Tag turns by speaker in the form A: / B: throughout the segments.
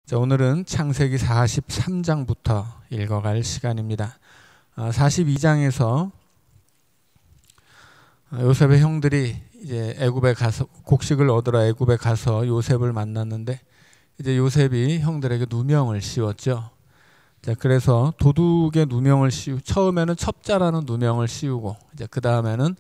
A: 자, 오늘은 창세기 43장부터 읽어갈 시간입니다. 42장에서 요셉의 형들이 이제 애굽에 가서 곡식을 얻으러 애굽에 가서 요셉을 만났는데 이제 요셉이 형들에게 누명을 씌웠죠. 자, 그래서 도둑의 누명을 처음에는 첩자라는 누명을 씌우고 이제 그 다음에는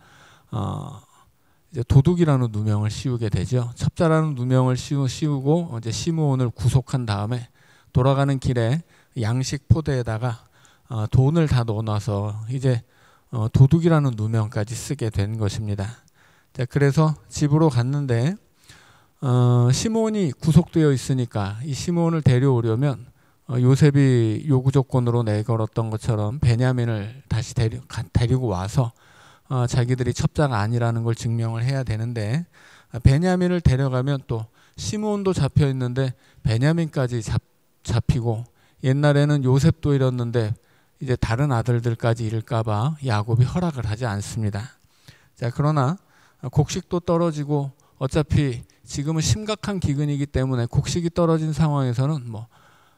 A: 이제 도둑이라는 누명을 씌우게 되죠. 첩자라는 누명을 씌우고 이제 시므온을 구속한 다음에 돌아가는 길에 양식 포대에다가 돈을 다 넣어놔서 이제 도둑이라는 누명까지 쓰게 된 것입니다. 자, 그래서 집으로 갔는데 시므온이 구속되어 있으니까 이 시므온을 데려오려면 요셉이 요구 조건으로 내걸었던 것처럼 베냐민을 다시 데리고 와서 자기들이 첩자가 아니라는 걸 증명을 해야 되는데 베냐민을 데려가면 또 시므온도 잡혀 있는데 베냐민까지 잡히고 옛날에는 요셉도 잃었는데 이제 다른 아들들까지 잃을까봐 야곱이 허락을 하지 않습니다. 자, 그러나 곡식도 떨어지고 어차피 지금은 심각한 기근이기 때문에 곡식이 떨어진 상황에서는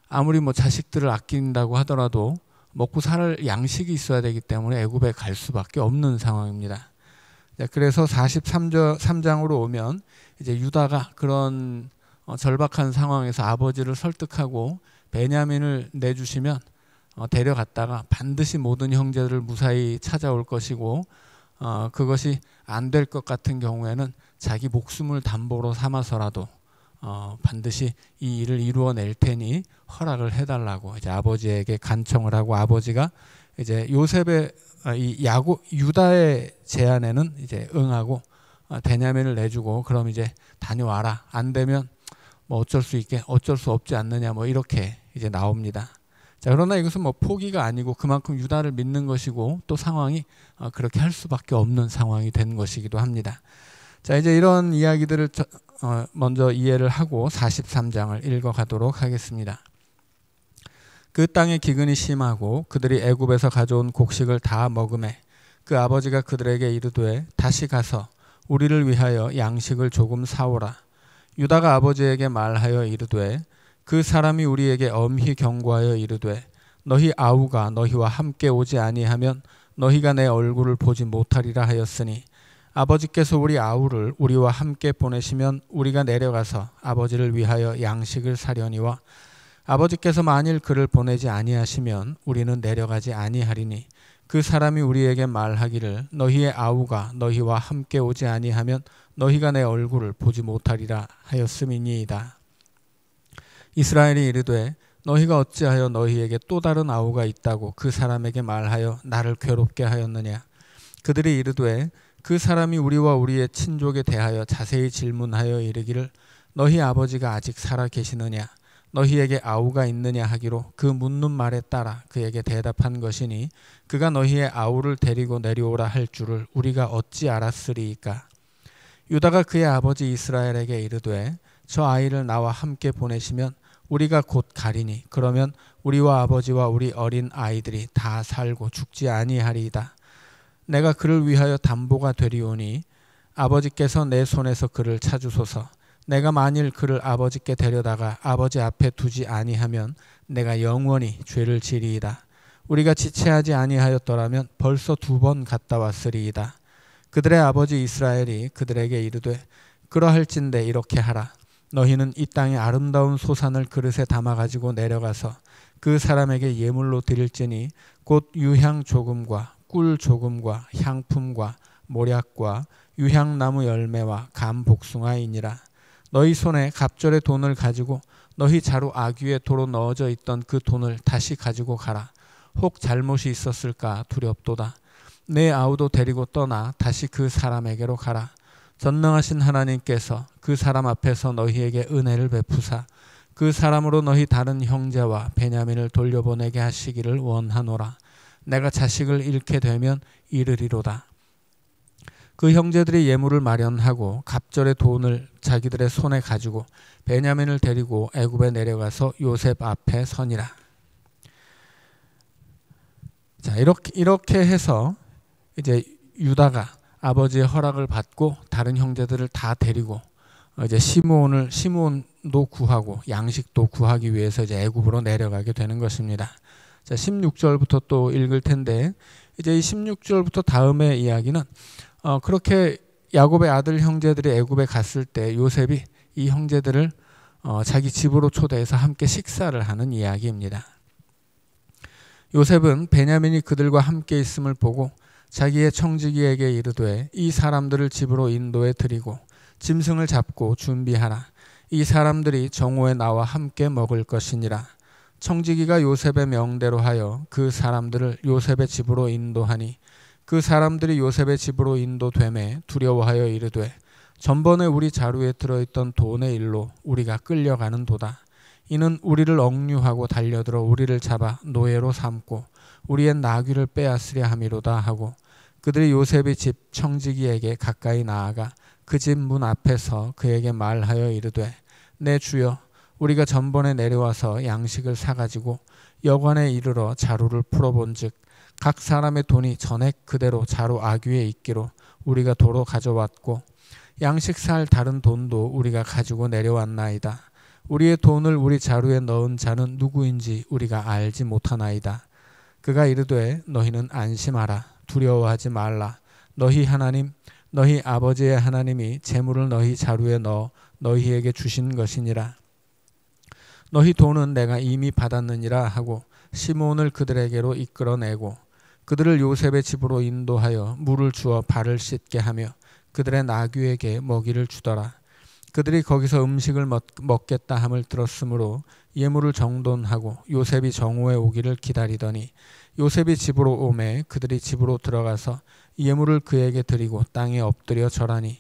A: 아무리 자식들을 아낀다고 하더라도 먹고 살 양식이 있어야 되기 때문에 애굽에 갈 수밖에 없는 상황입니다. 그래서 43장으로 오면 이제 유다가 그런 절박한 상황에서 아버지를 설득하고 베냐민을 내주시면 데려갔다가 반드시 모든 형제들을 무사히 찾아올 것이고 그것이 안 될 것 같은 경우에는 자기 목숨을 담보로 삼아서라도 반드시 이 일을 이루어낼 테니 허락을 해달라고 이제 아버지에게 간청을 하고 아버지가 이제 요셉의 유다의 제안에는 이제 응하고 베냐민을 내주고 그럼 이제 다녀와라. 안 되면 어쩔 수 없지 않느냐 이렇게 이제 나옵니다. 자, 그러나 이것은 포기가 아니고 그만큼 유다를 믿는 것이고 또 상황이 그렇게 할 수밖에 없는 상황이 된 것이기도 합니다. 자, 이제 이런 이야기들을 먼저 이해를 하고 43장을 읽어가도록 하겠습니다. 그 땅의 기근이 심하고 그들이 애굽에서 가져온 곡식을 다 먹음에 그 아버지가 그들에게 이르되 다시 가서 우리를 위하여 양식을 조금 사오라. 유다가 아버지에게 말하여 이르되 그 사람이 우리에게 엄히 경고하여 이르되 너희 아우가 너희와 함께 오지 아니하면 너희가 내 얼굴을 보지 못하리라 하였으니 아버지께서 우리 아우를 우리와 함께 보내시면 우리가 내려가서 아버지를 위하여 양식을 사려니와 아버지께서 만일 그를 보내지 아니하시면 우리는 내려가지 아니하리니 그 사람이 우리에게 말하기를 너희의 아우가 너희와 함께 오지 아니하면 너희가 내 얼굴을 보지 못하리라 하였음이니이다. 이스라엘이 이르되 너희가 어찌하여 너희에게 또 다른 아우가 있다고 그 사람에게 말하여 나를 괴롭게 하였느냐. 그들이 이르되 그 사람이 우리와 우리의 친족에 대하여 자세히 질문하여 이르기를 너희 아버지가 아직 살아 계시느냐 너희에게 아우가 있느냐 하기로 그 묻는 말에 따라 그에게 대답한 것이니 그가 너희의 아우를 데리고 내려오라 할 줄을 우리가 어찌 알았으리이까. 유다가 그의 아버지 이스라엘에게 이르되 저 아이를 나와 함께 보내시면 우리가 곧 가리니 그러면 우리와 아버지와 우리 어린 아이들이 다 살고 죽지 아니하리이다. 내가 그를 위하여 담보가 되리오니 아버지께서 내 손에서 그를 찾으소서. 내가 만일 그를 아버지께 데려다가 아버지 앞에 두지 아니하면 내가 영원히 죄를 지리이다. 우리가 지체하지 아니하였더라면 벌써 2번 갔다 왔으리이다. 그들의 아버지 이스라엘이 그들에게 이르되 그러할진대 이렇게 하라. 너희는 이 땅의 아름다운 소산을 그릇에 담아가지고 내려가서 그 사람에게 예물로 드릴지니 곧 유향 조금과 꿀 조금과 향품과 모략과 유향나무 열매와 감 복숭아이니라. 너희 손에 갑절의 돈을 가지고 너희 자루 아귀에 도로 넣어져 있던 그 돈을 다시 가지고 가라. 혹 잘못이 있었을까 두렵도다. 내 아우도 데리고 떠나 다시 그 사람에게로 가라. 전능하신 하나님께서 그 사람 앞에서 너희에게 은혜를 베푸사 그 사람으로 너희 다른 형제와 베냐민을 돌려보내게 하시기를 원하노라. 내가 자식을 잃게 되면 이르리로다. 그 형제들이 예물을 마련하고 갑절의 돈을 자기들의 손에 가지고 베냐민을 데리고 애굽에 내려가서 요셉 앞에 서니라. 자, 이렇게 해서 이제 유다가 아버지의 허락을 받고 다른 형제들을 다 데리고 이제 시므온도 구하고 양식도 구하기 위해서 이제 애굽으로 내려가게 되는 것입니다. 자, 16절부터 또 읽을 텐데 이제 이 16절부터 다음의 이야기는 그렇게 야곱의 아들 형제들이 애굽에 갔을 때 요셉이 이 형제들을 자기 집으로 초대해서 함께 식사를 하는 이야기입니다. 요셉은 베냐민이 그들과 함께 있음을 보고 자기의 청지기에게 이르되 이 사람들을 집으로 인도해 드리고 짐승을 잡고 준비하라. 이 사람들이 정오에 나와 함께 먹을 것이니라. 청지기가 요셉의 명대로 하여 그 사람들을 요셉의 집으로 인도하니 그 사람들이 요셉의 집으로 인도되매 두려워하여 이르되 전번에 우리 자루에 들어있던 돈의 일로 우리가 끌려가는 도다. 이는 우리를 억류하고 달려들어 우리를 잡아 노예로 삼고 우리의 나귀를 빼앗으려 함이로다 하고 그들이 요셉의 집 청지기에게 가까이 나아가 그 집 문 앞에서 그에게 말하여 이르되 내 주여 우리가 전번에 내려와서 양식을 사가지고 여관에 이르러 자루를 풀어본즉 각 사람의 돈이 전액 그대로 자루 아귀에 있기로 우리가 도로 가져왔고 양식 살 다른 돈도 우리가 가지고 내려왔나이다. 우리의 돈을 우리 자루에 넣은 자는 누구인지 우리가 알지 못하나이다. 그가 이르되 너희는 안심하라. 두려워하지 말라. 너희 하나님 너희 아버지의 하나님이 재물을 너희 자루에 넣어 너희에게 주신 것이니라. 너희 돈은 내가 이미 받았느니라 하고 시므온을 그들에게로 이끌어내고 그들을 요셉의 집으로 인도하여 물을 주어 발을 씻게 하며 그들의 나귀에게 먹이를 주더라. 그들이 거기서 음식을 먹겠다 함을 들었으므로 예물을 정돈하고 요셉이 정오에 오기를 기다리더니 요셉이 집으로 오매 그들이 집으로 들어가서 예물을 그에게 드리고 땅에 엎드려 절하니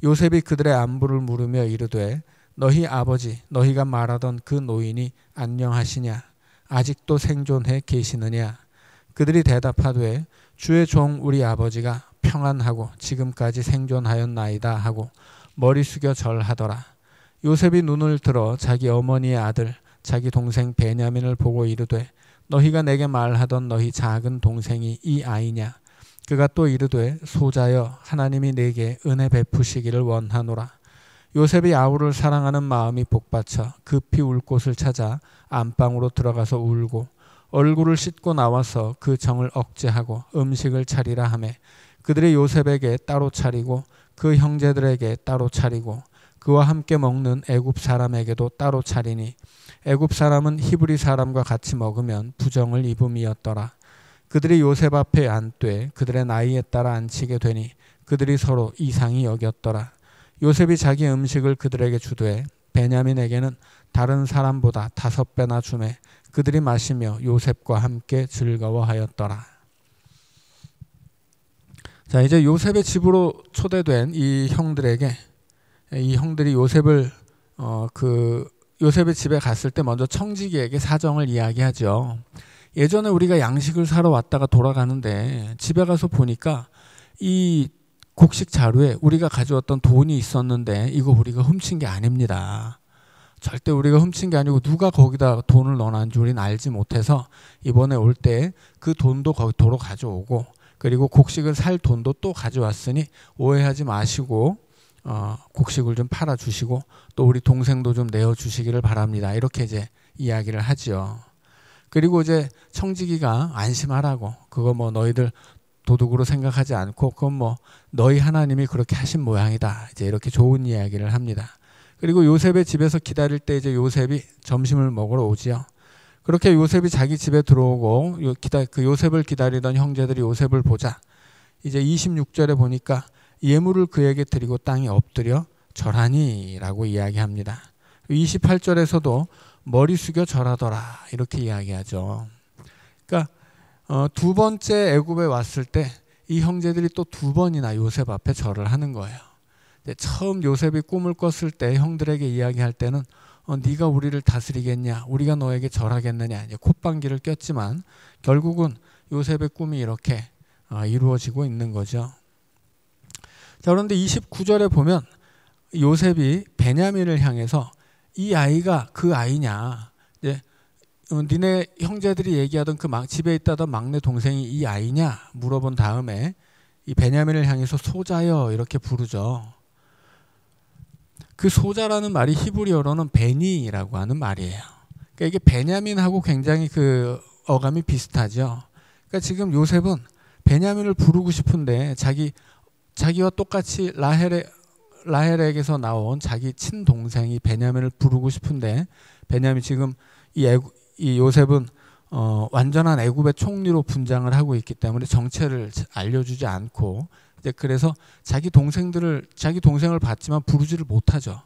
A: 요셉이 그들의 안부를 물으며 이르되 너희 아버지 너희가 말하던 그 노인이 안녕하시냐 아직도 생존해 계시느냐. 그들이 대답하되 주의 종 우리 아버지가 평안하고 지금까지 생존하였나이다 하고 머리 숙여 절하더라. 요셉이 눈을 들어 자기 어머니의 아들 자기 동생 베냐민을 보고 이르되 너희가 내게 말하던 너희 작은 동생이 이 아이냐. 그가 또 이르되 소자여 하나님이 내게 은혜 베푸시기를 원하노라. 요셉이 아우를 사랑하는 마음이 복받쳐 급히 울 곳을 찾아 안방으로 들어가서 울고 얼굴을 씻고 나와서 그 정을 억제하고 음식을 차리라 하매 그들이 요셉에게 따로 차리고 그 형제들에게 따로 차리고 그와 함께 먹는 애굽 사람에게도 따로 차리니 애굽 사람은 히브리 사람과 같이 먹으면 부정을 입음이었더라. 그들이 요셉 앞에 앉되 그들의 나이에 따라 앉히게 되니 그들이 서로 이상히 여겼더라. 요셉이 자기 음식을 그들에게 주되 베냐민에게는 다른 사람보다 5배나 주매 그들이 마시며 요셉과 함께 즐거워하였더라. 자, 이제 요셉의 집으로 초대된 이 형들에게 이 형들이 요셉을 요셉의 집에 갔을 때 먼저 청지기에게 사정을 이야기하죠. 예전에 우리가 양식을 사러 왔다가 돌아가는데 집에 가서 보니까 이 곡식 자루에 우리가 가져왔던 돈이 있었는데 이거 우리가 훔친 게 아닙니다. 절대 우리가 훔친 게 아니고 누가 거기다 돈을 넣어놨는지 우리는 알지 못해서 이번에 올 때 그 돈도 거기 도로 가져오고 그리고 곡식을 살 돈도 또 가져왔으니 오해하지 마시고 곡식을 좀 팔아주시고 또 우리 동생도 좀 내어주시기를 바랍니다. 이렇게 이제 이야기를 하죠. 그리고 이제 청지기가 안심하라고 그거 뭐 너희들 도둑으로 생각하지 않고 그건 뭐 너희 하나님이 그렇게 하신 모양이다. 이제 이렇게 좋은 이야기를 합니다. 그리고 요셉의 집에서 기다릴 때 이제 요셉이 점심을 먹으러 오지요. 그렇게 요셉이 자기 집에 들어오고 그 요셉을 기다리던 형제들이 요셉을 보자 이제 26절에 보니까 예물을 그에게 드리고 땅에 엎드려 절하니 라고 이야기합니다. 28절에서도 머리 숙여 절하더라 이렇게 이야기하죠. 그러니까 두 번째 애굽에 왔을 때 이 형제들이 또 2번이나 요셉 앞에 절을 하는 거예요. 처음 요셉이 꿈을 꿨을 때 형들에게 이야기할 때는 네가 우리를 다스리겠냐 우리가 너에게 절하겠느냐 이제 콧방귀를 꼈지만 결국은 요셉의 꿈이 이렇게 이루어지고 있는 거죠. 자, 그런데 29절에 보면 요셉이 베냐민을 향해서 이 아이가 그 아이냐 이제 니네 형제들이 얘기하던 그 집에 있다던 막내 동생이 이 아이냐 물어본 다음에 이 베냐민을 향해서 소자여 이렇게 부르죠. 그 소자라는 말이 히브리어로는 베니라고 하는 말이에요. 그러니까 이게 베냐민하고 굉장히 그 어감이 비슷하죠. 그러니까 지금 요셉은 베냐민을 부르고 싶은데 자기와 똑같이 라헬에게서 나온 자기 친동생이 베냐민을 부르고 싶은데 베냐민 지금 이 요셉은 완전한 애굽의 총리로 분장을 하고 있기 때문에 정체를 알려주지 않고 이제 그래서 자기 동생을 봤지만 부르지를 못하죠.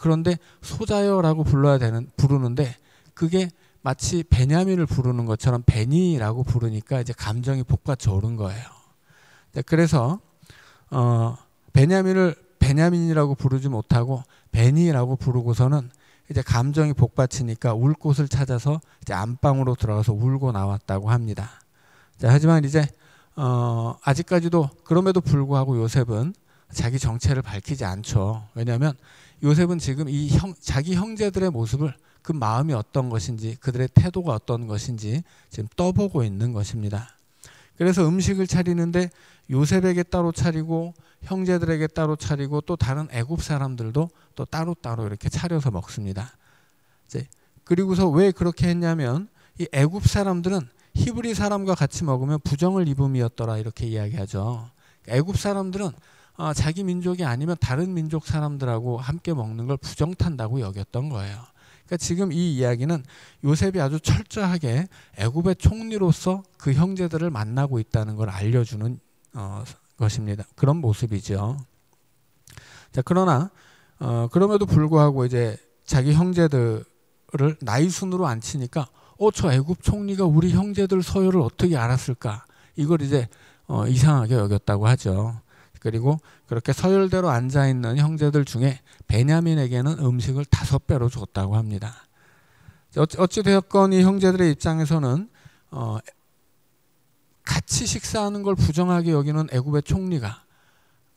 A: 그런데 소자여라고 부르는데 그게 마치 베냐민을 부르는 것처럼 베니라고 부르니까 이제 감정이 복받쳐 오른 거예요. 그래서 베냐민이라고 부르지 못하고 베니라고 부르고서는 이제 감정이 복받치니까 울 곳을 찾아서 이제 안방으로 들어가서 울고 나왔다고 합니다. 하지만 이제 아직까지도 그럼에도 불구하고 요셉은 자기 정체를 밝히지 않죠. 왜냐하면 요셉은 지금 자기 형제들의 모습을 그 마음이 어떤 것인지 그들의 태도가 어떤 것인지 지금 떠보고 있는 것입니다. 그래서 음식을 차리는데 요셉에게 따로 차리고 형제들에게 따로 차리고 또 다른 애굽 사람들도 또 따로따로 이렇게 차려서 먹습니다. 그리고서 왜 그렇게 했냐면 이 애굽 사람들은 히브리 사람과 같이 먹으면 부정을 입음이었더라 이렇게 이야기하죠. 애굽 사람들은 자기 민족이 아니면 다른 민족 사람들하고 함께 먹는 걸 부정탄다고 여겼던 거예요. 그러니까 지금 이 이야기는 요셉이 아주 철저하게 애굽의 총리로서 그 형제들을 만나고 있다는 걸 알려주는 것입니다. 그런 모습이죠. 그러나 그럼에도 불구하고 이제 자기 형제들을 나이 순으로 안 치니까 저 애굽 총리가 우리 형제들 서열을 어떻게 알았을까? 이걸 이제 이상하게 여겼다고 하죠. 그리고 그렇게 서열대로 앉아있는 형제들 중에 베냐민에게는 음식을 5배로 줬다고 합니다. 어찌되었건 이 형제들의 입장에서는 같이 식사하는 걸 부정하게 여기는 애굽의 총리가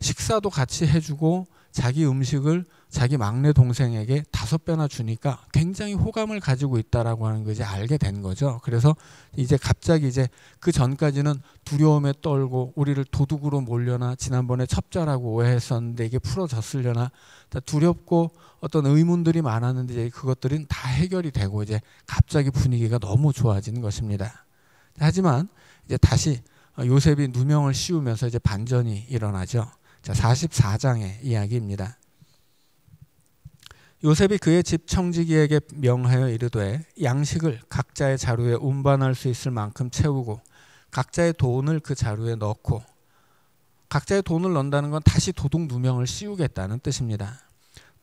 A: 식사도 같이 해주고 자기 음식을 자기 막내 동생에게 5배나 주니까 굉장히 호감을 가지고 있다라고 하는 걸 이제 알게 된 거죠. 그래서 이제 갑자기 이제 그 전까지는 두려움에 떨고 우리를 도둑으로 몰려나 지난번에 첩자라고 오해했었는데 이게 풀어졌으려나 두렵고 어떤 의문들이 많았는데 이제 그것들은 다 해결이 되고 이제 갑자기 분위기가 너무 좋아지는 것입니다. 하지만 이제 다시 요셉이 누명을 씌우면서 이제 반전이 일어나죠. 44장의 이야기입니다. 요셉이 그의 집 청지기에게 명하여 이르되 양식을 각자의 자루에 운반할 수 있을 만큼 채우고 각자의 돈을 그 자루에 넣고 각자의 돈을 넣는다는 건 다시 도둑 누명을 씌우겠다는 뜻입니다.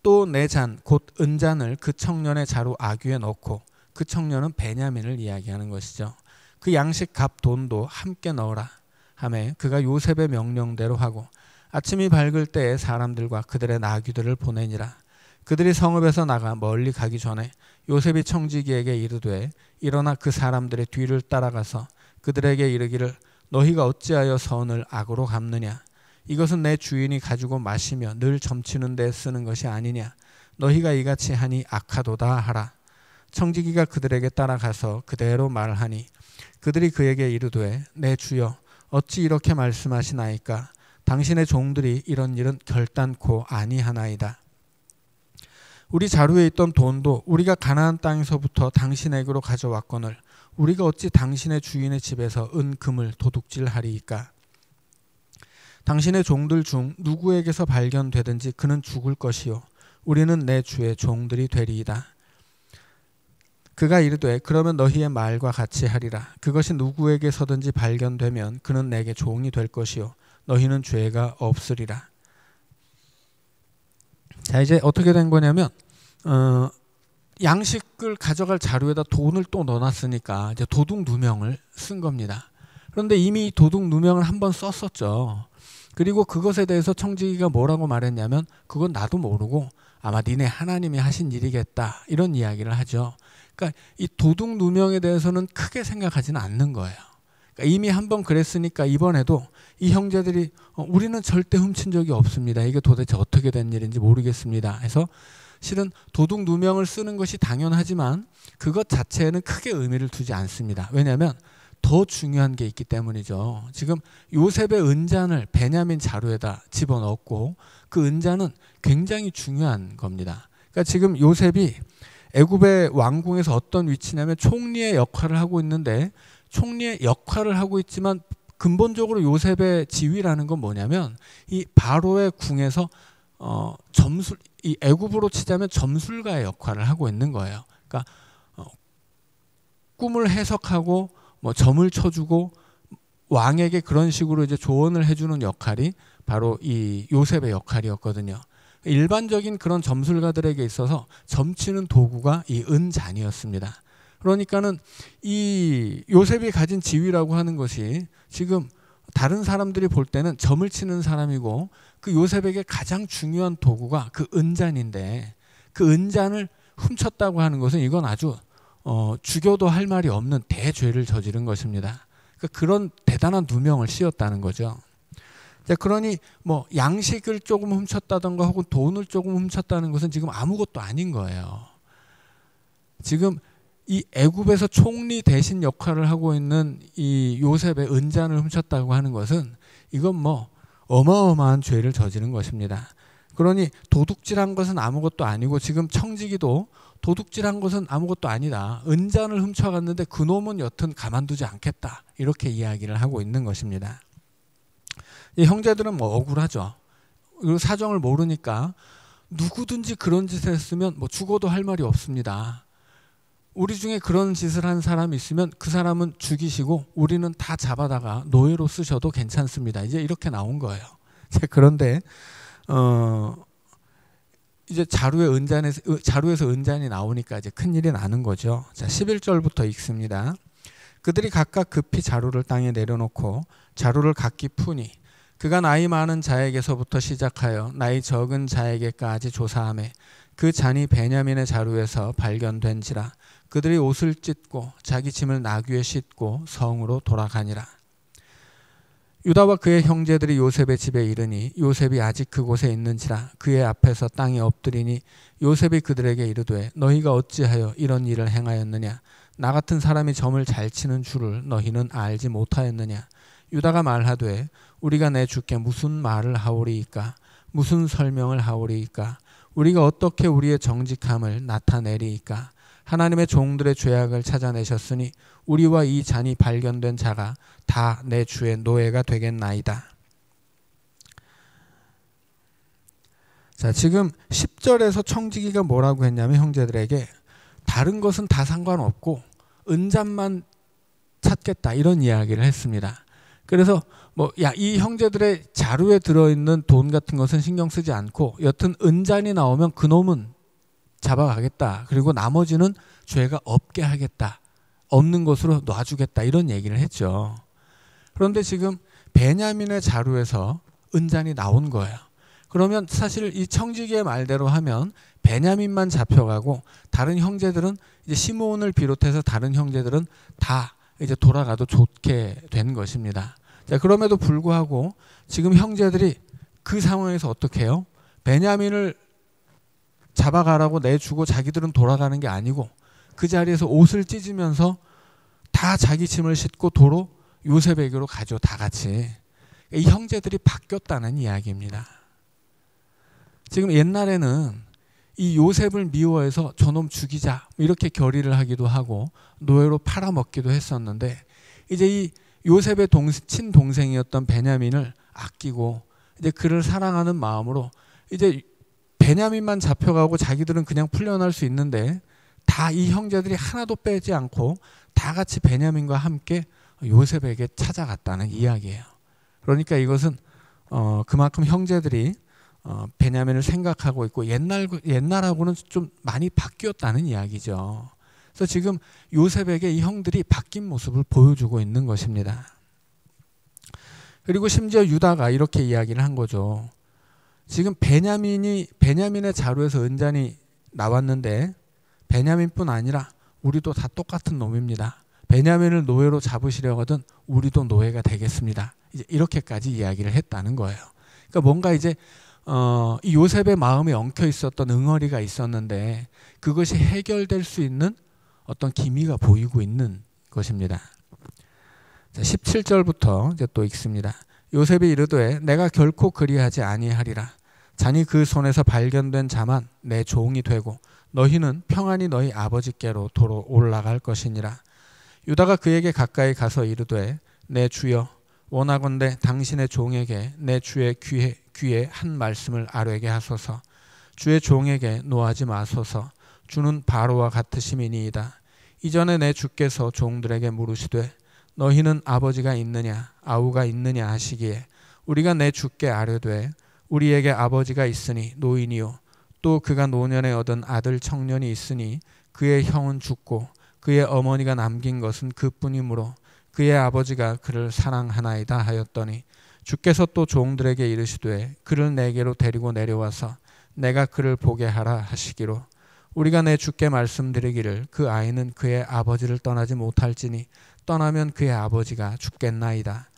A: 또 내 잔 곧 은잔을 그 청년의 자루 아귀에 넣고 그 청년은 베냐민을 이야기하는 것이죠. 그 양식 값 돈도 함께 넣어라 하매 그가 요셉의 명령대로 하고 아침이 밝을 때에 사람들과 그들의 나귀들을 보내니라. 그들이 성읍에서 나가 멀리 가기 전에 요셉이 청지기에게 이르되 일어나 그 사람들의 뒤를 따라가서 그들에게 이르기를 너희가 어찌하여 선을 악으로 갚느냐. 이것은 내 주인이 가지고 마시며 늘 점치는 데 쓰는 것이 아니냐. 너희가 이같이 하니 악하도다 하라. 청지기가 그들에게 따라가서 그대로 말하니 그들이 그에게 이르되 내 주여 어찌 이렇게 말씀하시나이까. 당신의 종들이 이런 일은 결단코 아니하나이다. 우리 자루에 있던 돈도 우리가 가나안 땅에서부터 당신에게로 가져왔거늘 우리가 어찌 당신의 주인의 집에서 은금을 도둑질하리이까. 당신의 종들 중 누구에게서 발견되든지 그는 죽을 것이요 우리는 내 주의 종들이 되리이다. 그가 이르되 그러면 너희의 말과 같이 하리라. 그것이 누구에게서든지 발견되면 그는 내게 종이 될 것이요 너희는 죄가 없으리라. 자, 이제 어떻게 된 거냐면 양식을 가져갈 자루에다 돈을 또 넣어놨으니까 이제 도둑 누명을 쓴 겁니다. 그런데 이미 도둑 누명을 한번 썼었죠. 그리고 그것에 대해서 청지기가 뭐라고 말했냐면 그건 나도 모르고 아마 니네 하나님이 하신 일이겠다 이런 이야기를 하죠. 그러니까 이 도둑 누명에 대해서는 크게 생각하지는 않는 거예요. 그러니까 이미 한번 그랬으니까 이번에도 이 형제들이 우리는 절대 훔친 적이 없습니다. 이게 도대체 어떻게 된 일인지 모르겠습니다. 해서 실은 도둑 누명을 쓰는 것이 당연하지만 그것 자체에는 크게 의미를 두지 않습니다. 왜냐하면 더 중요한 게 있기 때문이죠. 지금 요셉의 은잔을 베냐민 자루에다 집어넣었고 그 은잔은 굉장히 중요한 겁니다. 그러니까 지금 요셉이 애굽의 왕궁에서 어떤 위치냐면 총리의 역할을 하고 있는데, 총리의 역할을 하고 있지만 근본적으로 요셉의 지위라는 건 뭐냐면 이 바로의 궁에서 이 애굽으로 치자면 점술가의 역할을 하고 있는 거예요. 그러니까 꿈을 해석하고 뭐 점을 쳐주고 왕에게 그런 식으로 이제 조언을 해주는 역할이 바로 이 요셉의 역할이었거든요. 일반적인 그런 점술가들에게 있어서 점치는 도구가 이 은잔이었습니다. 그러니까는 이 요셉이 가진 지위라고 하는 것이 지금 다른 사람들이 볼 때는 점을 치는 사람이고, 그 요셉에게 가장 중요한 도구가 그 은잔인데, 그 은잔을 훔쳤다고 하는 것은 이건 아주 죽여도 할 말이 없는 대죄를 저지른 것입니다. 그러니까 그런 대단한 누명을 씌웠다는 거죠. 그러니 뭐 양식을 조금 훔쳤다던가 혹은 돈을 조금 훔쳤다는 것은 지금 아무것도 아닌 거예요. 지금 이 애굽에서 총리 대신 역할을 하고 있는 이 요셉의 은잔을 훔쳤다고 하는 것은 이건 뭐 어마어마한 죄를 저지른 것입니다. 그러니 도둑질한 것은 아무것도 아니고, 지금 청지기도 도둑질한 것은 아무것도 아니다. 은잔을 훔쳐갔는데 그놈은 여튼 가만두지 않겠다. 이렇게 이야기를 하고 있는 것입니다. 이 형제들은 뭐 억울하죠. 그리고 사정을 모르니까 누구든지 그런 짓을 했으면 뭐 죽어도 할 말이 없습니다. 우리 중에 그런 짓을 한 사람이 있으면 그 사람은 죽이시고 우리는 다 잡아다가 노예로 쓰셔도 괜찮습니다. 이제 이렇게 나온 거예요. 그런데 이제 자루에서 은잔이 나오니까 이제 큰일이 나는 거죠. 자, 11절부터 읽습니다. 그들이 각각 급히 자루를 땅에 내려놓고 자루를 각기 푸니 그가 나이 많은 자에게서부터 시작하여 나이 적은 자에게까지 조사하매 그 잔이 베냐민의 자루에서 발견된지라. 그들이 옷을 찢고 자기 짐을 나귀에 싣고 성으로 돌아가니라. 유다와 그의 형제들이 요셉의 집에 이르니 요셉이 아직 그곳에 있는지라. 그의 앞에서 땅에 엎드리니 요셉이 그들에게 이르되 너희가 어찌하여 이런 일을 행하였느냐. 나 같은 사람이 점을 잘 치는 줄을 너희는 알지 못하였느냐. 유다가 말하되 우리가 내 주께 무슨 말을 하오리이까. 무슨 설명을 하오리이까. 우리가 어떻게 우리의 정직함을 나타내리이까. 하나님의 종들의 죄악을 찾아내셨으니 우리와 이 잔이 발견된 자가 다 내 주의 노예가 되겠나이다. 자, 지금 10절에서 청지기가 뭐라고 했냐면 형제들에게 다른 것은 다 상관없고 은잔만 찾겠다 이런 이야기를 했습니다. 그래서 뭐 이 형제들의 자루에 들어있는 돈 같은 것은 신경 쓰지 않고 여튼 은잔이 나오면 그놈은 잡아가겠다. 그리고 나머지는 죄가 없게 하겠다. 없는 것으로 놔주겠다. 이런 얘기를 했죠. 그런데 지금 베냐민의 자루에서 은잔이 나온 거예요. 그러면 사실 이 청지기의 말대로 하면 베냐민만 잡혀가고 다른 형제들은 이제 시므온을 비롯해서 다른 형제들은 다 이제 돌아가도 좋게 된 것입니다. 자, 그럼에도 불구하고 지금 형제들이 그 상황에서 어떻게 해요? 베냐민을 잡아가라고 내주고 자기들은 돌아가는 게 아니고 그 자리에서 옷을 찢으면서 다 자기 짐을 싣고 도로 요셉에게로 가죠. 다 같이. 이 형제들이 바뀌었다는 이야기입니다. 지금 옛날에는 이 요셉을 미워해서 저놈 죽이자 이렇게 결의를 하기도 하고 노예로 팔아먹기도 했었는데 이제 이 요셉의 친동생이었던 베냐민을 아끼고 이제 그를 사랑하는 마음으로 이제 베냐민만 잡혀가고 자기들은 그냥 풀려날 수 있는데 다 이 형제들이 하나도 빼지 않고 다 같이 베냐민과 함께 요셉에게 찾아갔다는 이야기예요. 그러니까 이것은 그만큼 형제들이 베냐민을 생각하고 있고 옛날하고는 좀 많이 바뀌었다는 이야기죠. 그래서 지금 요셉에게 이 형들이 바뀐 모습을 보여주고 있는 것입니다. 그리고 심지어 유다가 이렇게 이야기를 한 거죠. 지금 베냐민의 자루에서 은잔이 나왔는데 베냐민뿐 아니라 우리도 다 똑같은 놈입니다. 베냐민을 노예로 잡으시려거든 우리도 노예가 되겠습니다. 이제 이렇게까지 이야기를 했다는 거예요. 그러니까 뭔가 이제 이 요셉의 마음에 엉켜 있었던 응어리가 있었는데 그것이 해결될 수 있는 어떤 기미가 보이고 있는 것입니다. 자, 17절부터 이제 또 읽습니다. 요셉이 이르되 내가 결코 그리하지 아니하리라. 자니 그 손에서 발견된 자만 내 종이 되고 너희는 평안히 너희 아버지께로 도로 올라갈 것이니라. 유다가 그에게 가까이 가서 이르되 내 주여 원하건대 당신의 종에게 내 주의 귀에 한 말씀을 아뢰게 하소서. 주의 종에게 노하지 마소서. 주는 바로와 같으심이니이다. 이전에 내 주께서 종들에게 물으시되 너희는 아버지가 있느냐 아우가 있느냐 하시기에 우리가 내 주께 아뢰되 우리에게 아버지가 있으니 노인이요 또 그가 노년에 얻은 아들 청년이 있으니 그의 형은 죽고 그의 어머니가 남긴 것은 그뿐이므로 그의 아버지가 그를 사랑하나이다 하였더니 주께서 또 종들에게 이르시되 그를 내게로 데리고 내려와서 내가 그를 보게 하라 하시기로 우리가 내 주께 말씀드리기를 그 아이는 그의 아버지를 떠나지 못할지니 떠나면 그의 아버지가 죽겠나이다.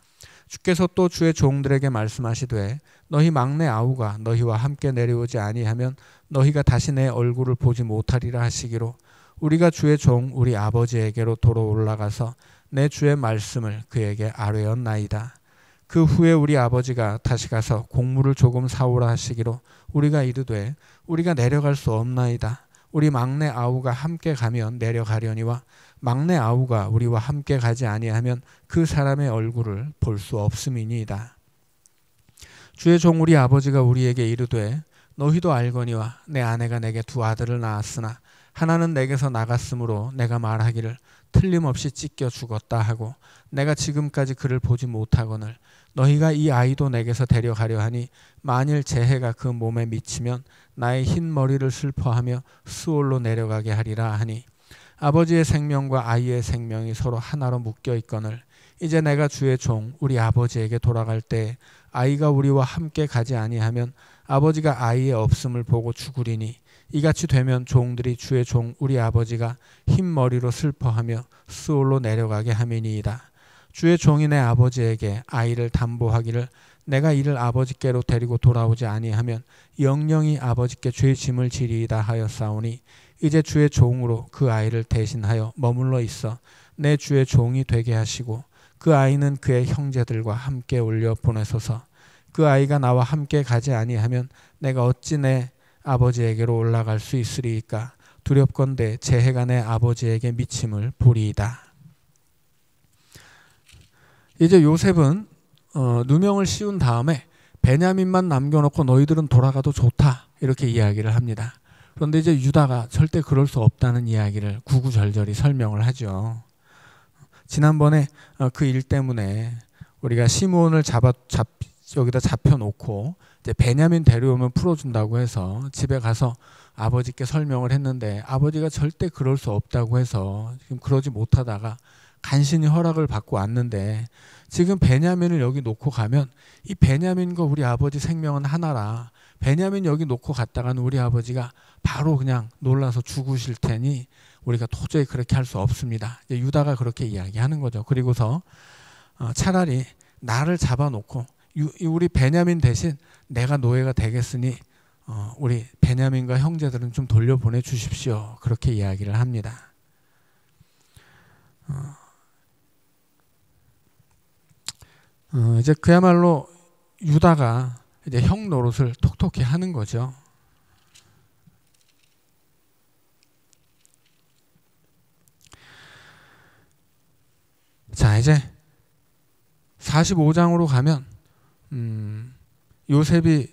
A: 주께서 또 주의 종들에게 말씀하시되 너희 막내 아우가 너희와 함께 내려오지 아니하면 너희가 다시 내 얼굴을 보지 못하리라 하시기로 우리가 주의 종 우리 아버지에게로 도로 올라가서 내 주의 말씀을 그에게 아뢰었나이다. 그 후에 우리 아버지가 다시 가서 곡물을 조금 사오라 하시기로 우리가 이르되 우리가 내려갈 수 없나이다. 우리 막내 아우가 함께 가면 내려가려니와 막내 아우가 우리와 함께 가지 아니하면 그 사람의 얼굴을 볼 수 없음이니이다. 주의 종 우리 아버지가 우리에게 이르되 너희도 알거니와 내 아내가 내게 두 아들을 낳았으나 하나는 내게서 나갔으므로 내가 말하기를 틀림없이 찢겨 죽었다 하고 내가 지금까지 그를 보지 못하거늘 너희가 이 아이도 내게서 데려가려 하니 만일 재해가 그 몸에 미치면 나의 흰 머리를 슬퍼하며 수올로 내려가게 하리라 하니 아버지의 생명과 아이의 생명이 서로 하나로 묶여 있거늘 이제 내가 주의 종 우리 아버지에게 돌아갈 때 아이가 우리와 함께 가지 아니하면 아버지가 아이의 없음을 보고 죽으리니 이같이 되면 종들이 주의 종 우리 아버지가 흰 머리로 슬퍼하며 수올로 내려가게 함이니이다. 주의 종이 내 아버지에게 아이를 담보하기를 내가 이를 아버지께로 데리고 돌아오지 아니하면 영영이 아버지께 죄 짐을 지리이다 하였사오니 이제 주의 종으로 그 아이를 대신하여 머물러 있어 내 주의 종이 되게 하시고 그 아이는 그의 형제들과 함께 올려 보내소서. 그 아이가 나와 함께 가지 아니하면 내가 어찌 내 아버지에게로 올라갈 수 있으리이까. 두렵건대 재해가 내 아버지에게 미침을 보리이다. 이제 요셉은 누명을 씌운 다음에 베냐민만 남겨놓고 너희들은 돌아가도 좋다 이렇게 이야기를 합니다. 그런데 이제 유다가 절대 그럴 수 없다는 이야기를 구구절절히 설명을 하죠. 지난번에 그 일 때문에 우리가 시므온을 여기다 잡혀놓고 이제 베냐민 데려오면 풀어준다고 해서 집에 가서 아버지께 설명을 했는데 아버지가 절대 그럴 수 없다고 해서 지금 그러지 못하다가 간신히 허락을 받고 왔는데 지금 베냐민을 여기 놓고 가면 이 베냐민과 우리 아버지 생명은 하나라. 베냐민 여기 놓고 갔다가는 우리 아버지가 바로 그냥 놀라서 죽으실 테니 우리가 도저히 그렇게 할 수 없습니다. 이제 유다가 그렇게 이야기하는 거죠. 그리고서 차라리 나를 잡아놓고 우리 베냐민 대신 내가 노예가 되겠으니 우리 베냐민과 형제들은 좀 돌려보내 주십시오. 그렇게 이야기를 합니다. 이제 그야말로 유다가 이제 형 노릇을 톡톡히 하는 거죠. 자, 이제 45장으로 가면 요셉이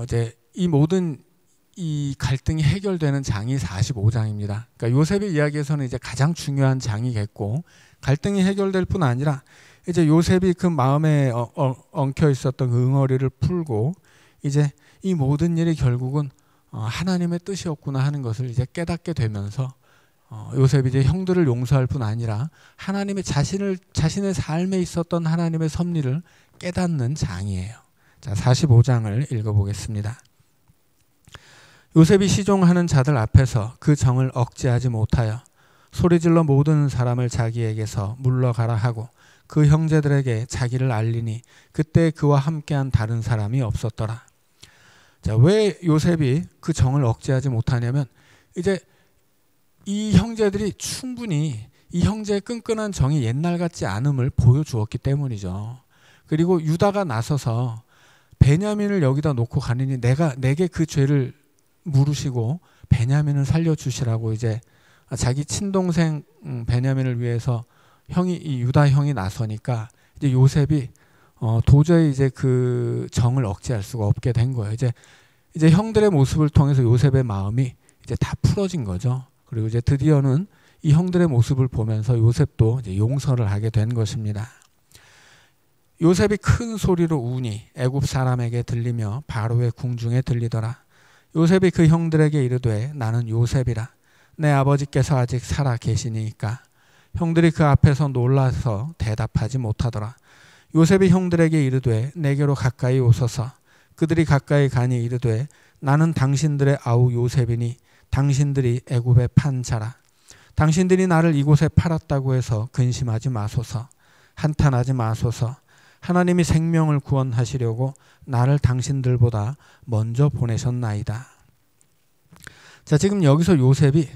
A: 이제 이 모든 이 갈등이 해결되는 장이 45장입니다. 그러니까 요셉의 이야기에서는 이제 가장 중요한 장이겠고 갈등이 해결될 뿐 아니라 이제 요셉이 그 마음에 엉켜 있었던 그 응어리를 풀고 이제 이 모든 일이 결국은 하나님의 뜻이었구나 하는 것을 이제 깨닫게 되면서 요셉이 이제 형들을 용서할 뿐 아니라 하나님의 자신의 삶에 있었던 하나님의 섭리를 깨닫는 장이에요. 자, 45장을 읽어보겠습니다. 요셉이 시종하는 자들 앞에서 그 정을 억제하지 못하여 소리질러 모든 사람을 자기에게서 물러가라 하고 그 형제들에게 자기를 알리니 그때 그와 함께한 다른 사람이 없었더라. 자, 왜 요셉이 그 정을 억제하지 못하냐면 이제 이 형제들이 충분히 이 형제의 끈끈한 정이 옛날 같지 않음을 보여주었기 때문이죠. 그리고 유다가 나서서 베냐민을 여기다 놓고 가느니 내게 그 죄를 물으시고 베냐민을 살려주시라고 이제 자기 친동생 베냐민을 위해서 이 유다 형이 나서니까 이제 요셉이 도저히 이제 그 정을 억제할 수가 없게 된 거예요. 이제 형들의 모습을 통해서 요셉의 마음이 이제 다 풀어진 거죠. 그리고 이제 드디어는 이 형들의 모습을 보면서 요셉도 이제 용서를 하게 된 것입니다. 요셉이 큰 소리로 우니 애굽 사람에게 들리며 바로의 궁중에 들리더라. 요셉이 그 형들에게 이르되 나는 요셉이라. 내 아버지께서 아직 살아 계시니까. 형들이 그 앞에서 놀라서 대답하지 못하더라. 요셉이 형들에게 이르되 내게로 가까이 오소서. 그들이 가까이 가니 이르되 나는 당신들의 아우 요셉이니 당신들이 애굽에 판 자라. 당신들이 나를 이곳에 팔았다고 해서 근심하지 마소서. 한탄하지 마소서. 하나님이 생명을 구원하시려고 나를 당신들보다 먼저 보내셨나이다. 자, 지금 여기서 요셉이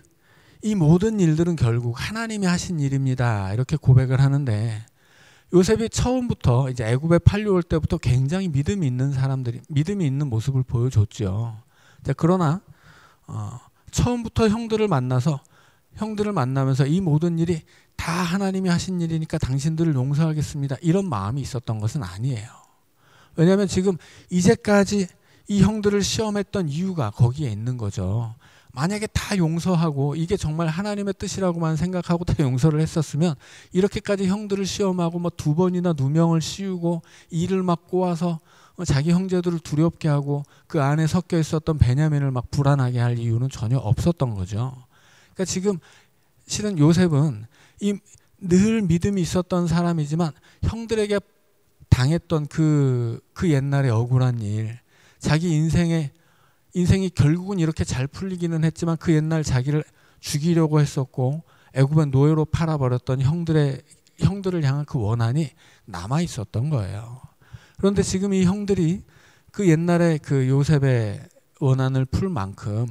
A: 이 모든 일들은 결국 하나님이 하신 일입니다. 이렇게 고백을 하는데 요셉이 처음부터 이제 애굽에 팔려올 때부터 굉장히 믿음이 있는 모습을 보여줬죠. 자, 그러나 처음부터 형들을 만나면서 이 모든 일이 다 하나님이 하신 일이니까 당신들을 용서하겠습니다. 이런 마음이 있었던 것은 아니에요. 왜냐하면 지금 이제까지 이 형들을 시험했던 이유가 거기에 있는 거죠. 만약에 다 용서하고 이게 정말 하나님의 뜻이라고만 생각하고 다 용서를 했었으면 이렇게까지 형들을 시험하고 뭐 2번이나 누명을 씌우고 이를 막 꼬아서 자기 형제들을 두렵게 하고 그 안에 섞여 있었던 베냐민을 막 불안하게 할 이유는 전혀 없었던 거죠. 그러니까 지금 실은 요셉은 늘 믿음이 있었던 사람이지만 형들에게 당했던 그 옛날의 억울한 일, 자기 인생이 결국은 이렇게 잘 풀리기는 했지만 그 옛날 자기를 죽이려고 했었고 애굽의 노예로 팔아버렸던 형들을 향한 그 원한이 남아 있었던 거예요. 그런데 지금 이 형들이 그 옛날에 그 요셉의 원한을 풀 만큼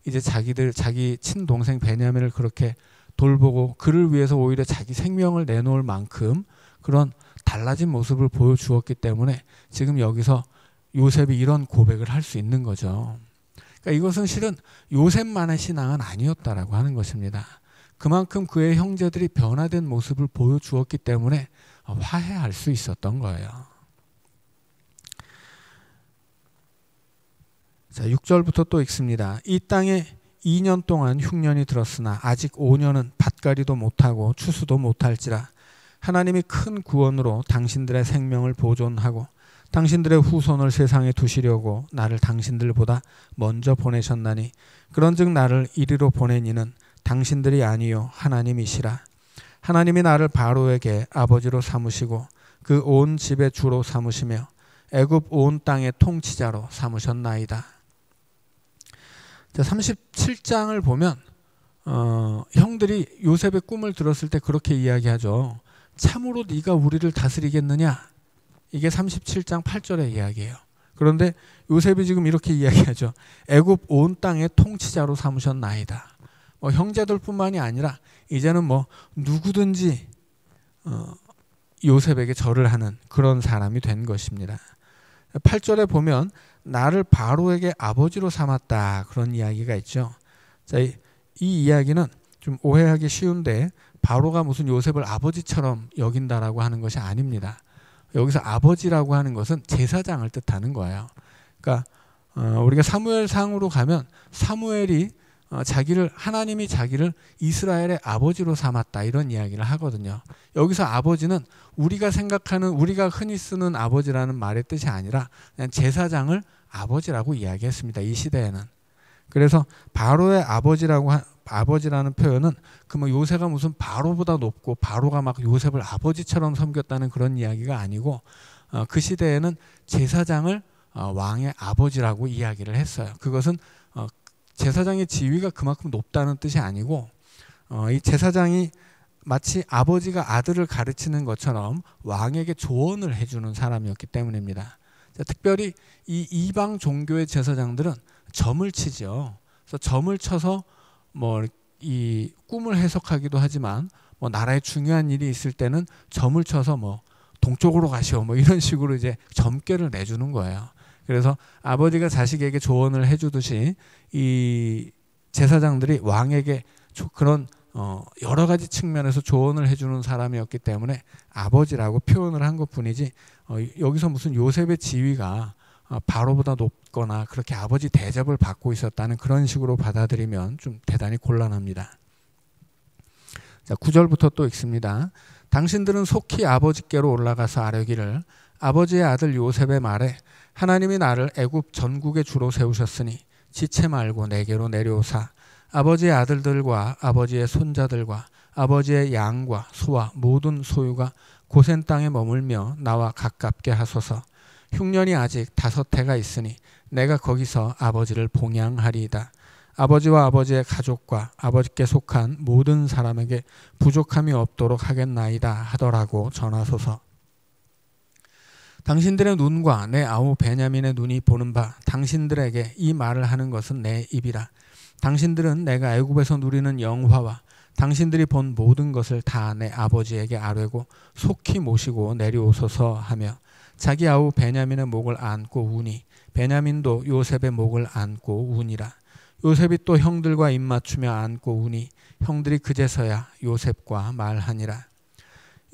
A: 이제 자기 친동생 베냐민을 그렇게 돌보고 그를 위해서 오히려 자기 생명을 내놓을 만큼 그런 달라진 모습을 보여주었기 때문에 지금 여기서 요셉이 이런 고백을 할 수 있는 거죠. 그러니까 이것은 실은 요셉만의 신앙은 아니었다라고 하는 것입니다. 그만큼 그의 형제들이 변화된 모습을 보여주었기 때문에 화해할 수 있었던 거예요. 자, 6절부터 또 읽습니다. 이 땅에 2년 동안 흉년이 들었으나 아직 5년은 밭갈이도 못하고 추수도 못할지라. 하나님이 큰 구원으로 당신들의 생명을 보존하고 당신들의 후손을 세상에 두시려고 나를 당신들보다 먼저 보내셨나니 그런즉 나를 이리로 보낸 이는 당신들이 아니요 하나님이시라. 하나님이 나를 바로에게 아버지로 삼으시고 그 온 집의 주로 삼으시며 애굽 온 땅의 통치자로 삼으셨나이다. 자, 37장을 보면 형들이 요셉의 꿈을 들었을 때 그렇게 이야기하죠. 참으로 네가 우리를 다스리겠느냐? 이게 37장 8절의 이야기예요. 그런데 요셉이 지금 이렇게 이야기하죠. 애굽 온 땅의 통치자로 삼으셨나이다. 형제들뿐만이 아니라 이제는 누구든지 요셉에게 절을 하는 그런 사람이 된 것입니다. 8절에 보면 나를 바로에게 아버지로 삼았다 그런 이야기가 있죠. 자, 이 이야기는 좀 오해하기 쉬운데 바로가 무슨 요셉을 아버지처럼 여긴다라고 하는 것이 아닙니다. 여기서 아버지라고 하는 것은 제사장을 뜻하는 거예요. 그러니까 우리가 사무엘상으로 가면 사무엘이 하나님이 자기를 이스라엘의 아버지로 삼았다 이런 이야기를 하거든요. 여기서 아버지는 우리가 흔히 쓰는 아버지라는 말의 뜻이 아니라 그냥 제사장을 아버지라고 이야기했습니다. 이 시대에는. 그래서 바로의 아버지라는 표현은 요새가 무슨 바로보다 높고 바로가 막 요셉을 아버지처럼 섬겼다는 그런 이야기가 아니고 그 시대에는 제사장을 왕의 아버지라고 이야기를 했어요. 그것은 제사장의 지위가 그만큼 높다는 뜻이 아니고 이 제사장이 마치 아버지가 아들을 가르치는 것처럼 왕에게 조언을 해주는 사람이었기 때문입니다. 특별히 이 이방 종교의 제사장들은 점을 치죠. 그래서 점을 쳐서 이 꿈을 해석하기도 하지만 뭐 나라에 중요한 일이 있을 때는 점을 쳐서 뭐 동쪽으로 가시오 뭐 이런 식으로 이제 점괘를 내주는 거예요. 그래서 아버지가 자식에게 조언을 해주듯이 이 제사장들이 왕에게 그런 여러 가지 측면에서 조언을 해주는 사람이었기 때문에 아버지라고 표현을 한 것뿐이지 여기서 무슨 요셉의 지위가 바로보다 높거나 그렇게 아버지 대접을 받고 있었다는 그런 식으로 받아들이면 좀 대단히 곤란합니다. 자, 9절부터 또 읽습니다. 당신들은 속히 아버지께로 올라가서 아뢰기를 아버지의 아들 요셉의 말에 하나님이 나를 애굽 전국의 주로 세우셨으니 지체 말고 내게로 내려오사 아버지의 아들들과 아버지의 손자들과 아버지의 양과 소와 모든 소유가 고센 땅에 머물며 나와 가깝게 하소서. 흉년이 아직 5해가 있으니 내가 거기서 아버지를 봉양하리이다. 아버지와 아버지의 가족과 아버지께 속한 모든 사람에게 부족함이 없도록 하겠나이다 하더라고 전하소서. 당신들의 눈과 내 아우 베냐민의 눈이 보는 바 당신들에게 이 말을 하는 것은 내 입이라. 당신들은 내가 애굽에서 누리는 영화와 당신들이 본 모든 것을 다 내 아버지에게 아뢰고 속히 모시고 내려오소서 하며 자기 아우 베냐민의 목을 안고 우니 베냐민도 요셉의 목을 안고 우니라. 요셉이 또 형들과 입맞추며 안고 우니 형들이 그제서야 요셉과 말하니라.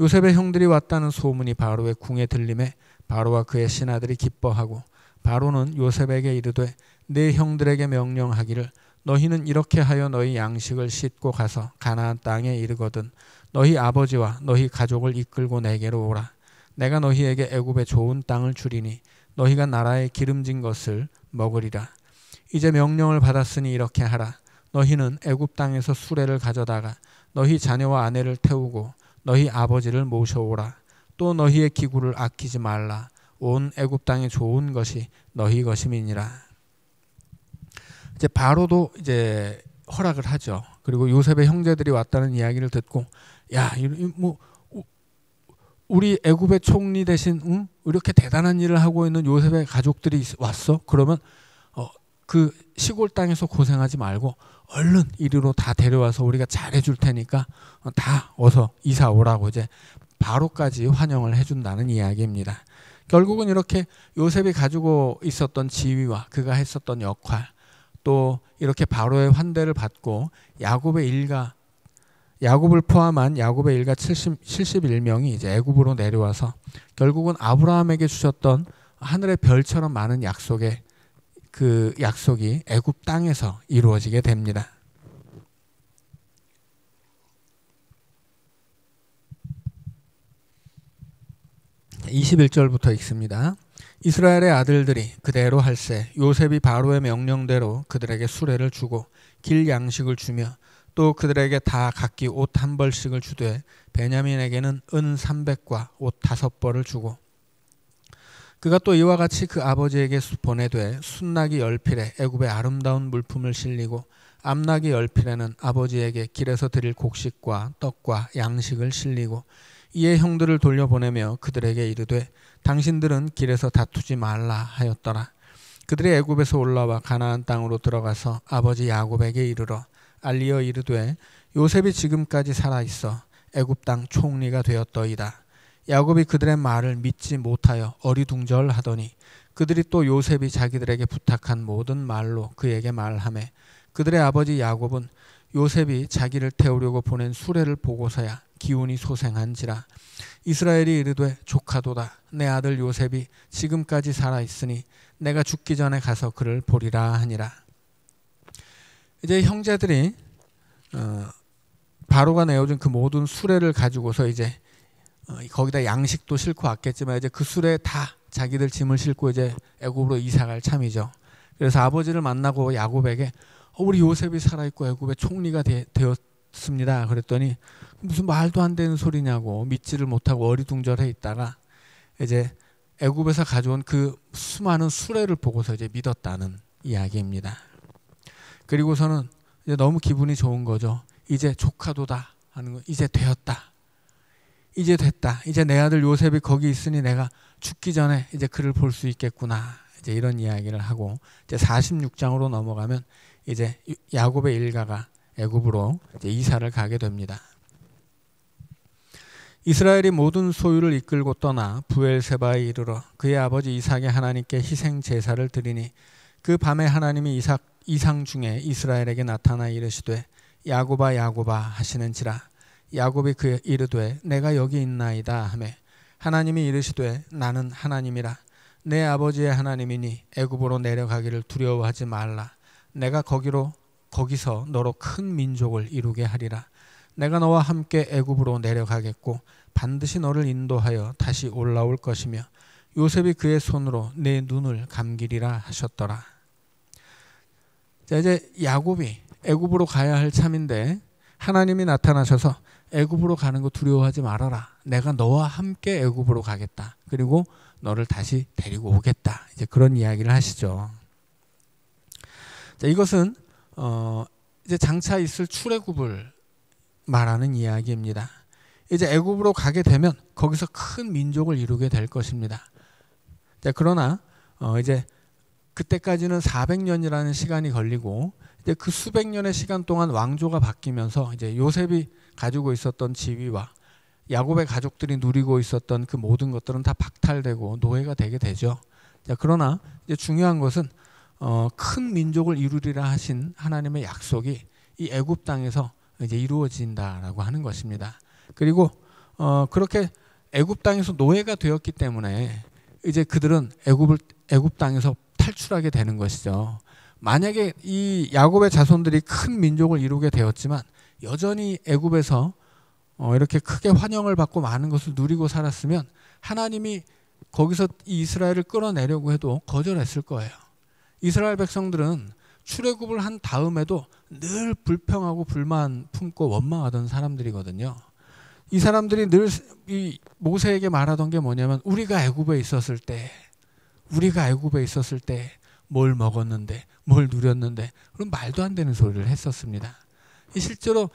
A: 요셉의 형들이 왔다는 소문이 바로의 궁에 들림에 바로와 그의 신하들이 기뻐하고 바로는 요셉에게 이르되 네 형들에게 명령하기를 너희는 이렇게 하여 너희 양식을 싣고 가서 가나안 땅에 이르거든 너희 아버지와 너희 가족을 이끌고 내게로 오라. 내가 너희에게 애굽의 좋은 땅을 주리니 너희가 나라에 기름진 것을 먹으리라. 이제 명령을 받았으니 이렇게 하라. 너희는 애굽 땅에서 수레를 가져다가 너희 자녀와 아내를 태우고 너희 아버지를 모셔오라. 또 너희의 기구를 아끼지 말라. 온 애굽 땅에 좋은 것이 너희 것임이니라. 이제 바로도 이제 허락을 하죠. 그리고 요셉의 형제들이 왔다는 이야기를 듣고 야, 뭐 우리 애굽의 총리 대신 이렇게 대단한 일을 하고 있는 요셉의 가족들이 왔어? 그러면 그 시골 땅에서 고생하지 말고 얼른 이리로 다 데려와서 우리가 잘해줄 테니까 다 어서 이사 오라고 이제 바로까지 환영을 해준다는 이야기입니다. 결국은 이렇게 요셉이 가지고 있었던 지위와 그가 했었던 역할 또 이렇게 바로의 환대를 받고 야곱을 포함한 야곱의 일가 71명이 이제 애굽으로 내려와서 결국은 아브라함에게 주셨던 하늘의 별처럼 많은 그 약속이 애굽 땅에서 이루어지게 됩니다. 21절부터 읽습니다. 이스라엘의 아들들이 그대로 할세 요셉이 바로의 명령대로 그들에게 수레를 주고 길 양식을 주며 또 그들에게 다 각기 옷 한 벌씩을 주되 베냐민에게는 은 300과 옷 5벌을 주고 그가 또 이와 같이 그 아버지에게 보내되 순나기 10필에 애굽의 아름다운 물품을 실리고 암나기 10필에는 아버지에게 길에서 드릴 곡식과 떡과 양식을 실리고 이에 형들을 돌려보내며 그들에게 이르되 당신들은 길에서 다투지 말라 하였더라. 그들이 애굽에서 올라와 가나안 땅으로 들어가서 아버지 야곱에게 이르러 알리어 이르되 요셉이 지금까지 살아있어 애굽 땅 총리가 되었더이다. 야곱이 그들의 말을 믿지 못하여 어리둥절하더니 그들이 또 요셉이 자기들에게 부탁한 모든 말로 그에게 말하매 그들의 아버지 야곱은 요셉이 자기를 태우려고 보낸 수레를 보고서야 기운이 소생한지라. 이스라엘이 이르되 조카도다. 내 아들 요셉이 지금까지 살아있으니 내가 죽기 전에 가서 그를 보리라 하니라. 이제 형제들이 바로가 내어준 그 모든 수레를 가지고서 이제 거기다 양식도 싣고 왔겠지만 이제 그 수레에 다 자기들 짐을 싣고 이제 애굽으로 이사갈 참이죠. 그래서 아버지를 만나고 야곱에게 우리 요셉이 살아있고 애굽의 총리가 되었습니다. 그랬더니 무슨 말도 안 되는 소리냐고 믿지를 못하고 어리둥절해 있다가 이제 애굽에서 가져온 그 수많은 수레를 보고서 이제 믿었다는 이야기입니다. 그리고서는 이제 너무 기분이 좋은 거죠. 이제 조카도다 하는 거, 이제 되었다. 이제 됐다. 이제 내 아들 요셉이 거기 있으니 내가 죽기 전에 이제 그를 볼 수 있겠구나. 이제 이런 이야기를 하고 이제 46장으로 넘어가면 이제 야곱의 일가가 애굽으로 이제 이사를 가게 됩니다. 이스라엘이 모든 소유를 이끌고 떠나 부엘세바에 이르러 그의 아버지 이삭의 하나님께 희생 제사를 드리니 그 밤에 하나님이 이상 중에 이스라엘에게 나타나 이르시되 야곱아 야곱아 하시는지라. 야곱이 그에 이르되 내가 여기 있나이다 하매 하나님이 이르시되 나는 하나님이라. 내 아버지의 하나님이니 애굽으로 내려가기를 두려워하지 말라. 내가 거기서 너로 큰 민족을 이루게 하리라. 내가 너와 함께 애굽으로 내려가겠고 반드시 너를 인도하여 다시 올라올 것이며 요셉이 그의 손으로 내 눈을 감기리라 하셨더라. 자, 이제 야곱이 애굽으로 가야 할 참인데 하나님이 나타나셔서 애굽으로 가는 거 두려워하지 말아라. 내가 너와 함께 애굽으로 가겠다. 그리고 너를 다시 데리고 오겠다. 이제 그런 이야기를 하시죠. 자, 이것은 이제 장차 있을 출애굽을 말하는 이야기입니다. 이제 애굽으로 가게 되면 거기서 큰 민족을 이루게 될 것입니다. 자, 그러나 이제 그때까지는 400년이라는 시간이 걸리고 이제 그 수백 년의 시간 동안 왕조가 바뀌면서 이제 요셉이 가지고 있었던 지위와 야곱의 가족들이 누리고 있었던 그 모든 것들은 다 박탈되고 노예가 되게 되죠. 자, 그러나 이제 중요한 것은 큰 민족을 이루리라 하신 하나님의 약속이 이 애굽 땅에서 이제 이루어진다라고 하는 것입니다. 그리고 그렇게 애굽 땅에서 노예가 되었기 때문에 이제 그들은 애굽 땅에서 탈출하게 되는 것이죠. 만약에 이 야곱의 자손들이 큰 민족을 이루게 되었지만 여전히 애굽에서 이렇게 크게 환영을 받고 많은 것을 누리고 살았으면 하나님이 거기서 이 이스라엘을 끌어내려고 해도 거절했을 거예요. 이스라엘 백성들은 출애굽을 한 다음에도 늘 불평하고 불만 품고 원망하던 사람들이거든요. 이 사람들이 늘 이 모세에게 말하던 게 뭐냐면 우리가 애굽에 있었을 때 뭘 먹었는데 뭘 누렸는데 그런 말도 안 되는 소리를 했었습니다. 실제로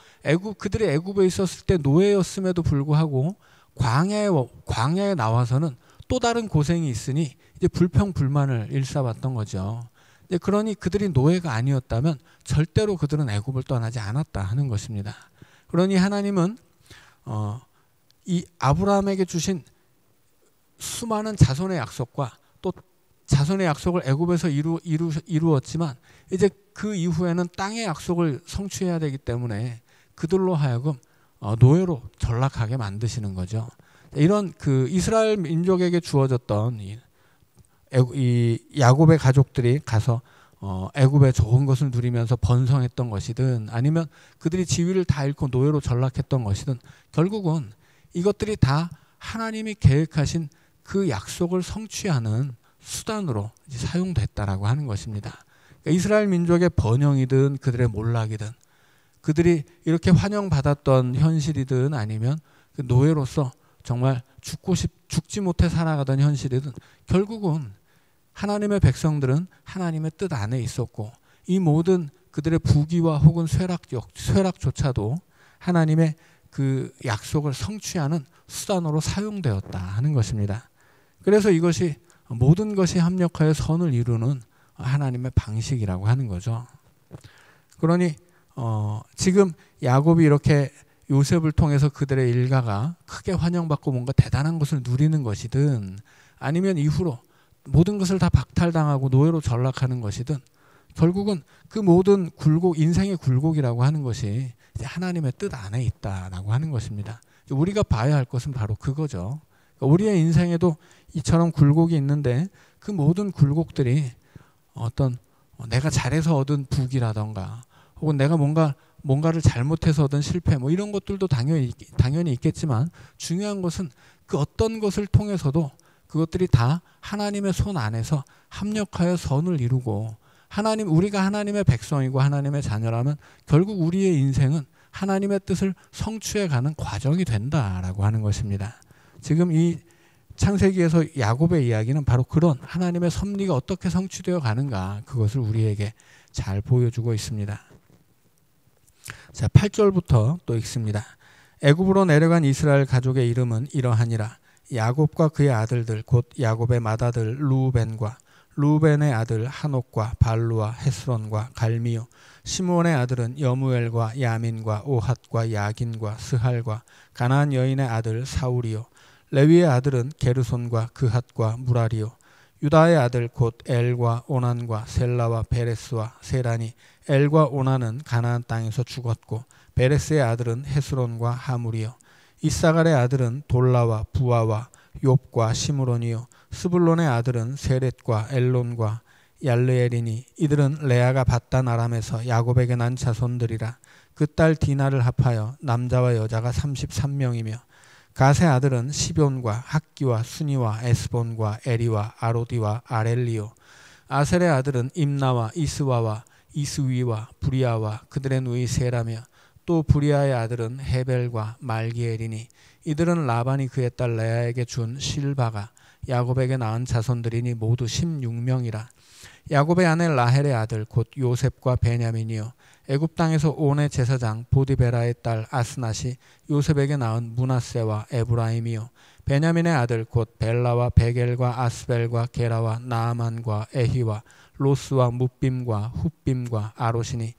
A: 그들이 애굽에 있었을 때 노예였음에도 불구하고 광야에 나와서는 또 다른 고생이 있으니 이제 불평 불만을 일삼았던 거죠. 그러니 그들이 노예가 아니었다면 절대로 그들은 애굽을 떠나지 않았다 하는 것입니다. 그러니 하나님은 이 아브라함에게 주신 수많은 자손의 약속과 또 자손의 약속을 애굽에서 이루었지만 이제 그 이후에는 땅의 약속을 성취해야 되기 때문에 그들로 하여금 노예로 전락하게 만드시는 거죠. 이런 그 이스라엘 민족에게 주어졌던 이 야곱의 가족들이 가서 애굽의 좋은 것을 누리면서 번성했던 것이든 아니면 그들이 지위를 다 잃고 노예로 전락했던 것이든 결국은 이것들이 다 하나님이 계획하신 그 약속을 성취하는 수단으로 사용됐다라고 하는 것입니다. 그러니까 이스라엘 민족의 번영이든 그들의 몰락이든 그들이 이렇게 환영받았던 현실이든 아니면 그 노예로서 정말 죽지 못해 살아가던 현실이든 결국은 하나님의 백성들은 하나님의 뜻 안에 있었고 이 모든 그들의 부귀와 혹은 쇠락조차도 하나님의 그 약속을 성취하는 수단으로 사용되었다 하는 것입니다. 그래서 이것이 모든 것이 합력하여 선을 이루는 하나님의 방식이라고 하는 거죠. 그러니 지금 야곱이 이렇게 요셉을 통해서 그들의 일가가 크게 환영받고 뭔가 대단한 것을 누리는 것이든 아니면 이후로 모든 것을 다 박탈당하고 노예로 전락하는 것이든 결국은 그 모든 인생의 굴곡이라고 하는 것이 이제 하나님의 뜻 안에 있다라고 하는 것입니다. 우리가 봐야 할 것은 바로 그거죠. 우리의 인생에도 이처럼 굴곡이 있는데 그 모든 굴곡들이 어떤 내가 잘해서 얻은 부귀라던가 혹은 내가 뭔가를 잘못해서 얻은 실패 뭐 이런 것들도 당연히 있겠지만 중요한 것은 그 어떤 것을 통해서도 그것들이 다 하나님의 손 안에서 합력하여 선을 이루고 우리가 하나님의 백성이고 하나님의 자녀라면 결국 우리의 인생은 하나님의 뜻을 성취해가는 과정이 된다라고 하는 것입니다. 지금 이 창세기에서 야곱의 이야기는 바로 그런 하나님의 섭리가 어떻게 성취되어 가는가 그것을 우리에게 잘 보여주고 있습니다. 자, 8절부터 또 읽습니다. 애굽으로 내려간 이스라엘 가족의 이름은 이러하니라. 야곱과 그의 아들들 곧 야곱의 맏아들 루벤과 루벤의 아들 하녹과 발루와 헤스론과 갈미요 시므온의 아들은 여무엘과 야민과 오핫과 야긴과 스할과 가나안 여인의 아들 사울이요. 레위의 아들은 게르손과 그핫과 무라리요. 유다의 아들 곧 엘과 오난과 셀라와 베레스와 세란이. 엘과 오난은 가나안 땅에서 죽었고 베레스의 아들은 헤스론과 하물이요. 이사갈의 아들은 돌라와 부아와 욥과 시므론이요. 스불론의 아들은 세렛과 엘론과 얄르엘이니 이들은 레아가 밧단 아람에서 야곱에게 난 자손들이라. 그 딸 디나를 합하여 남자와 여자가 33명이며 갓의 아들은 시뵐과 학기와 수니와 에스본과 에리와 아로디와 아렐리요. 아셀의 아들은 임나와 이스와와 이스위와 부리아와 그들의 누이 세라며 또 부리아의 아들은 헤벨과 말기엘이니 이들은 라반이 그의 딸 레아에게 준 실바가 야곱에게 낳은 자손들이니 모두 16명이라. 야곱의 아내 라헬의 아들 곧 요셉과 베냐민이요. 애굽 땅에서 온의 제사장 보디베라의 딸 아스낫이 요셉에게 낳은 므낫세와 에브라임이요. 베냐민의 아들 곧 벨라와 베겔과 아스벨과 게라와 나아만과 에히와 로스와 뭇빔과 훗빔과 아롯이니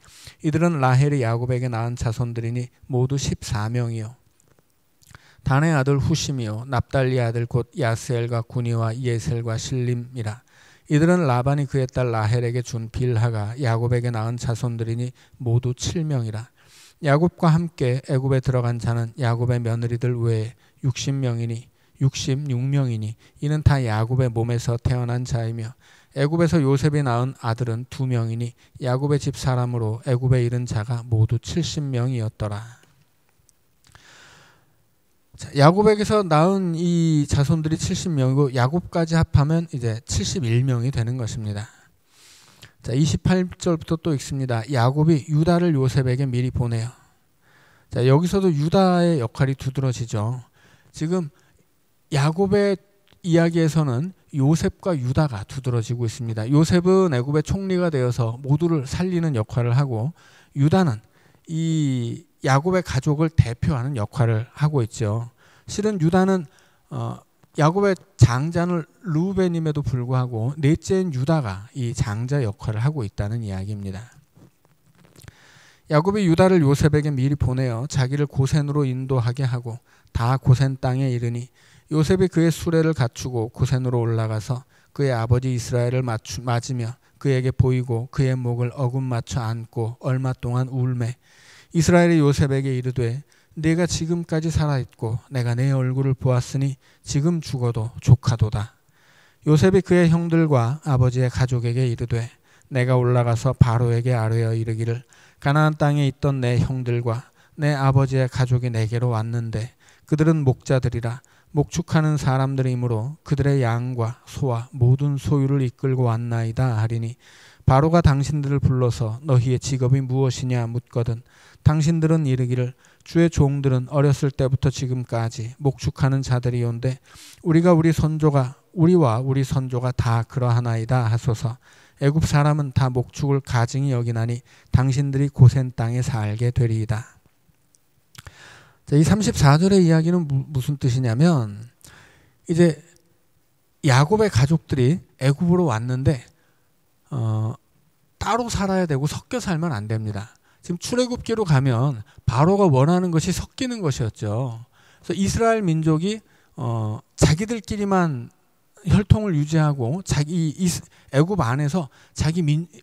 A: 이들은 라헬이 야곱에게 낳은 자손들이니 모두 14명이요. 단의 아들 후심이요. 납달리의 아들 곧 야스엘과 구니와 예셀과 실림이라. 이들은 라반이 그의 딸 라헬에게 준 빌하가 야곱에게 낳은 자손들이니 모두 7명이라. 야곱과 함께 애굽에 들어간 자는 야곱의 며느리들 외에 66명이니 이는 다 야곱의 몸에서 태어난 자이며 애굽에서 요셉이 낳은 아들은 2명이니 야곱의 집 사람으로 애굽에 이른 자가 모두 70명이었더라. 야곱에게서 낳은 이 자손들이 70명이고 야곱까지 합하면 이제 71명이 되는 것입니다. 자, 28절부터 또 읽습니다. 야곱이 유다를 요셉에게 미리 보내요. 자, 여기서도 유다의 역할이 두드러지죠. 지금 야곱의 이야기에서는 요셉과 유다가 두드러지고 있습니다. 요셉은 애굽의 총리가 되어서 모두를 살리는 역할을 하고 유다는 이 야곱의 가족을 대표하는 역할을 하고 있죠. 실은 유다는 야곱의 장자는 르우벤임에도 불구하고 넷째인 유다가 이 장자 역할을 하고 있다는 이야기입니다. 야곱이 유다를 요셉에게 미리 보내어 자기를 고센으로 인도하게 하고 다 고센 땅에 이르니 요셉이 그의 수레를 갖추고 고센으로 올라가서 그의 아버지 이스라엘을 맞으며 그에게 보이고 그의 목을 어금 맞춰 안고 얼마 동안 울매 이스라엘이 요셉에게 이르되 네가 지금까지 살아있고 내가 내 얼굴을 보았으니 지금 죽어도 족하도다. 요셉이 그의 형들과 아버지의 가족에게 이르되 내가 올라가서 바로에게 아뢰어 이르기를 가나안 땅에 있던 내 형들과 내 아버지의 가족이 내게로 왔는데 그들은 목자들이라 목축하는 사람들이므로 그들의 양과 소와 모든 소유를 이끌고 왔나이다 하리니 바로가 당신들을 불러서 너희의 직업이 무엇이냐 묻거든 당신들은 이르기를 주의 종들은 어렸을 때부터 지금까지 목축하는 자들이온데 우리와 우리 선조가 다 그러하나이다 하소서. 애굽 사람은 다 목축을 가증히 여기나니 당신들이 고센 땅에 살게 되리이다. 자, 이 34절의 이야기는 무슨 뜻이냐면 이제 야곱의 가족들이 애굽으로 왔는데 따로 살아야 되고 섞여 살면 안 됩니다. 지금 출애굽기로 가면 바로가 원하는 것이 섞이는 것이었죠. 그래서 이스라엘 민족이 자기들끼리만 혈통을 유지하고 자기 애굽 안에서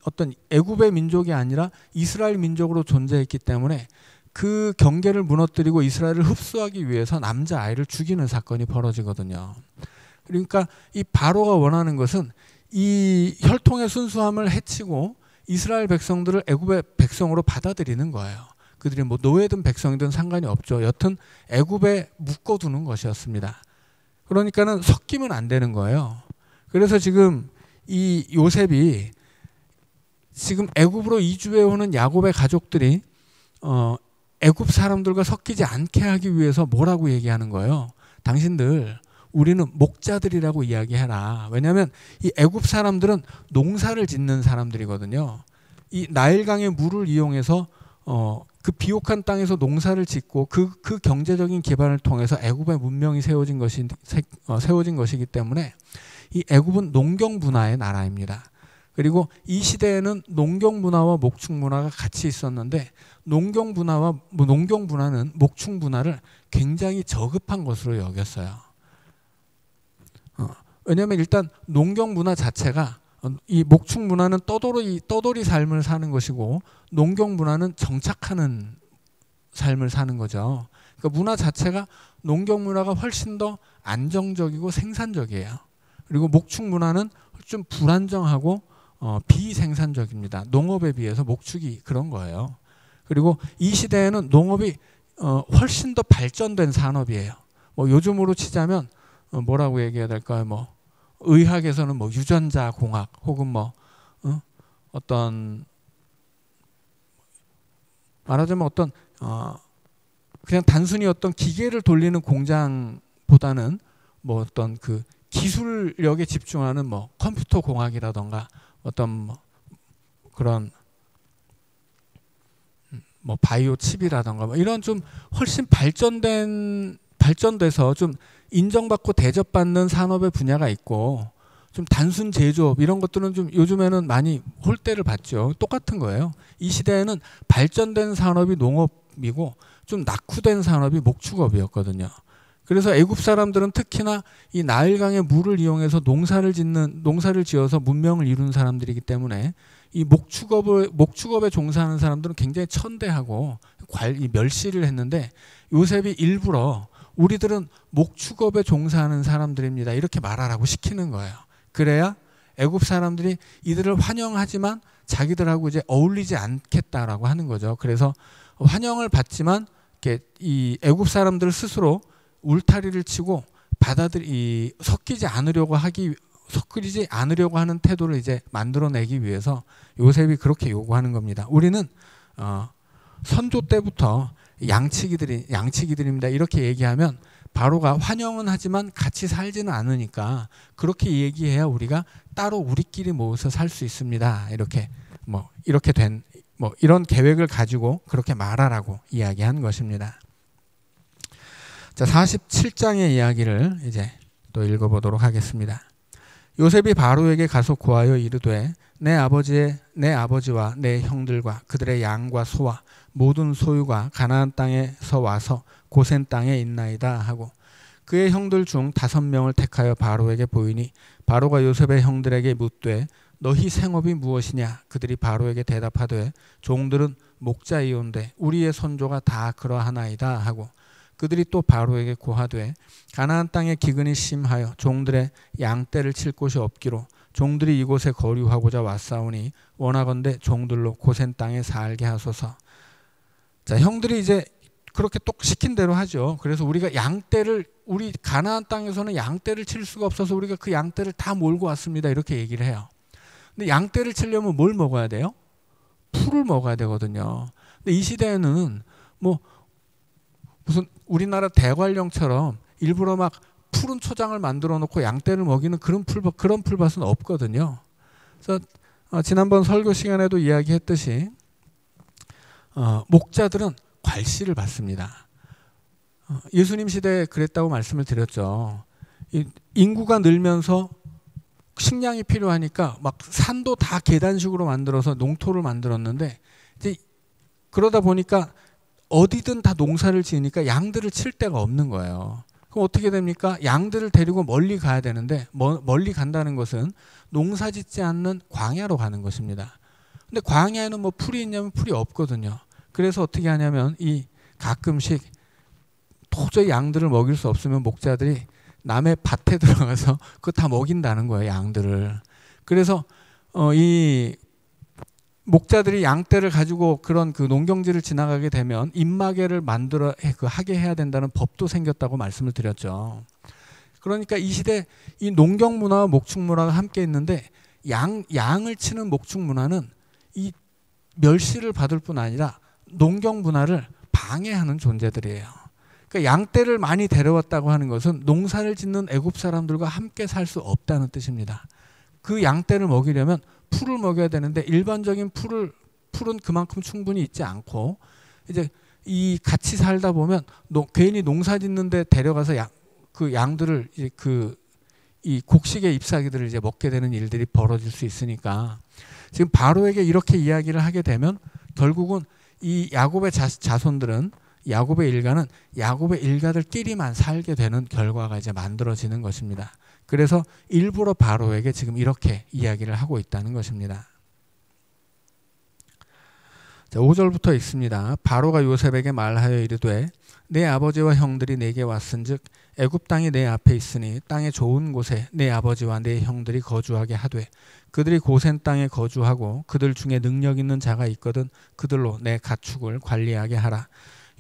A: 어떤 애굽의 민족이 아니라 이스라엘 민족으로 존재했기 때문에 그 경계를 무너뜨리고 이스라엘을 흡수하기 위해서 남자 아이를 죽이는 사건이 벌어지거든요. 그러니까 이 바로가 원하는 것은 이 혈통의 순수함을 해치고 이스라엘 백성들을 애굽의 백성으로 받아들이는 거예요. 그들이 뭐 노예든 백성이든 상관이 없죠. 여튼 애굽에 묶어두는 것이었습니다. 그러니까는 섞이면 안 되는 거예요. 그래서 지금 이 요셉이 지금 애굽으로 이주해 오는 야곱의 가족들이 애굽 사람들과 섞이지 않게 하기 위해서 뭐라고 얘기하는 거예요? 당신들 우리는 목자들이라고 이야기해라. 왜냐하면 이 애굽 사람들은 농사를 짓는 사람들이거든요. 이 나일강의 물을 이용해서 그 비옥한 땅에서 농사를 짓고 그 경제적인 기반을 통해서 애굽의 문명이 세워진 것이기 때문에 이 애굽은 농경 문화의 나라입니다. 그리고 이 시대에는 농경 문화와 목축 문화가 같이 있었는데 농경 문화는 목축 문화를 굉장히 저급한 것으로 여겼어요. 왜냐하면 일단 농경 문화 자체가 이 목축 문화는 떠돌이 삶을 사는 것이고 농경 문화는 정착하는 삶을 사는 거죠. 그러니까 문화 자체가 농경 문화가 훨씬 더 안정적이고 생산적이에요. 그리고 목축 문화는 좀 불안정하고 비생산적입니다. 농업에 비해서 목축이 그런 거예요. 그리고 이 시대에는 농업이 훨씬 더 발전된 산업이에요. 뭐 요즘으로 치자면 뭐라고 얘기해야 될까요? 뭐 의학에서는 뭐 유전자 공학 혹은 뭐 어떤 말하자면 어떤 그냥 단순히 어떤 기계를 돌리는 공장보다는 뭐 어떤 그 기술력에 집중하는 뭐 컴퓨터 공학이라던가 어떤 뭐 그런 뭐 바이오 칩이라던가 뭐 이런 좀 훨씬 발전돼서 좀 인정받고 대접받는 산업의 분야가 있고 좀 단순 제조업 이런 것들은 좀 요즘에는 많이 홀대를 받죠. 똑같은 거예요. 이 시대에는 발전된 산업이 농업이고 좀 낙후된 산업이 목축업이었거든요. 그래서 애굽 사람들은 특히나 이 나일강의 물을 이용해서 농사를 지어서 문명을 이룬 사람들이기 때문에 이 목축업에 종사하는 사람들은 굉장히 천대하고 멸시를 했는데 요셉이 일부러 우리들은 목축업에 종사하는 사람들입니다. 이렇게 말하라고 시키는 거예요. 그래야 애굽 사람들이 이들을 환영하지만 자기들하고 이제 어울리지 않겠다라고 하는 거죠. 그래서 환영을 받지만 이 애굽 사람들 스스로 울타리를 치고 섞이지 않으려고 하는 태도를 이제 만들어내기 위해서 요셉이 그렇게 요구하는 겁니다. 우리는 선조 때부터 양치기들입니다. 이렇게 얘기하면 바로가 환영은 하지만 같이 살지는 않으니까 그렇게 얘기해야 우리가 따로 우리끼리 모여서 살 수 있습니다. 이런 계획을 가지고 그렇게 말하라고 이야기한 것입니다. 자, 47장의 이야기를 이제 또 읽어보도록 하겠습니다. 요셉이 바로에게 가서 고하여 이르되 내 아버지와 내 형들과 그들의 양과 소와 모든 소유가 가나안 땅에서 와서 고센 땅에 있나이다 하고 그의 형들 중 5명을 택하여 바로에게 보이니 바로가 요셉의 형들에게 묻되 너희 생업이 무엇이냐? 그들이 바로에게 대답하되 종들은 목자이온데 우리의 선조가 다 그러하나이다 하고 그들이 또 바로에게 고하되 가나안 땅에 기근이 심하여 종들의 양떼를 칠 곳이 없기로 종들이 이곳에 거류하고자 왔사오니 원하건대 종들로 고센 땅에 살게 하소서. 자, 형들이 이제 그렇게 똑 시킨 대로 하죠. 그래서 우리 가나안 땅에서는 양떼를 칠 수가 없어서 우리가 그 양떼를 다 몰고 왔습니다. 이렇게 얘기를 해요. 근데 양떼를 치려면 뭘 먹어야 돼요? 풀을 먹어야 되거든요. 근데 이 시대에는 뭐 무슨 우리나라 대관령처럼 일부러 막 푸른 초장을 만들어 놓고 양떼를 먹이는 그런 풀밭은 없거든요. 그래서 지난번 설교 시간에도 이야기했듯이 목자들은 괄시를 받습니다. 예수님 시대에 그랬다고 말씀을 드렸죠. 인구가 늘면서 식량이 필요하니까 막 산도 다 계단식으로 만들어서 농토를 만들었는데 이제 그러다 보니까 어디든 다 농사를 지으니까 양들을 칠 데가 없는 거예요. 그럼 어떻게 됩니까? 양들을 데리고 멀리 가야 되는데 멀리 간다는 것은 농사 짓지 않는 광야로 가는 것입니다. 근데 광야에는 뭐 풀이 있냐면 풀이 없거든요. 그래서 어떻게 하냐면 가끔씩 도저히 양들을 먹일 수 없으면 목자들이 남의 밭에 들어가서 그거 다 먹인다는 거예요, 양들을. 그래서 이 목자들이 양떼를 가지고 그런 그 농경지를 지나가게 되면 입마개를 하게 해야 된다는 법도 생겼다고 말씀을 드렸죠. 그러니까 이 시대 이 농경 문화와 목축 문화가 함께 있는데 양을 치는 목축 문화는 이 멸시를 받을 뿐 아니라 농경 문화를 방해하는 존재들이에요. 그러니까 양떼를 많이 데려왔다고 하는 것은 농사를 짓는 애굽 사람들과 함께 살 수 없다는 뜻입니다. 그 양떼를 먹이려면 풀을 먹여야 되는데 일반적인 풀은 그만큼 충분히 있지 않고 이제 이 같이 살다 보면 괜히 농사 짓는데 데려가서 그 양들을 이제 그 이 곡식의 잎사귀들을 이제 먹게 되는 일들이 벌어질 수 있으니까 지금 바로에게 이렇게 이야기를 하게 되면 결국은 이 야곱의 자손들은 야곱의 일가는 야곱의 일가들끼리만 살게 되는 결과가 이제 만들어지는 것입니다. 그래서 일부러 바로에게 지금 이렇게 이야기를 하고 있다는 것입니다. 자, 5절부터 있습니다. 바로가 요셉에게 말하여 이르되 내 아버지와 형들이 내게 왔은즉 애굽 땅이 내 앞에 있으니 땅의 좋은 곳에 내 아버지와 내 형들이 거주하게 하되 그들이 고센 땅에 거주하고 그들 중에 능력 있는 자가 있거든 그들로 내 가축을 관리하게 하라.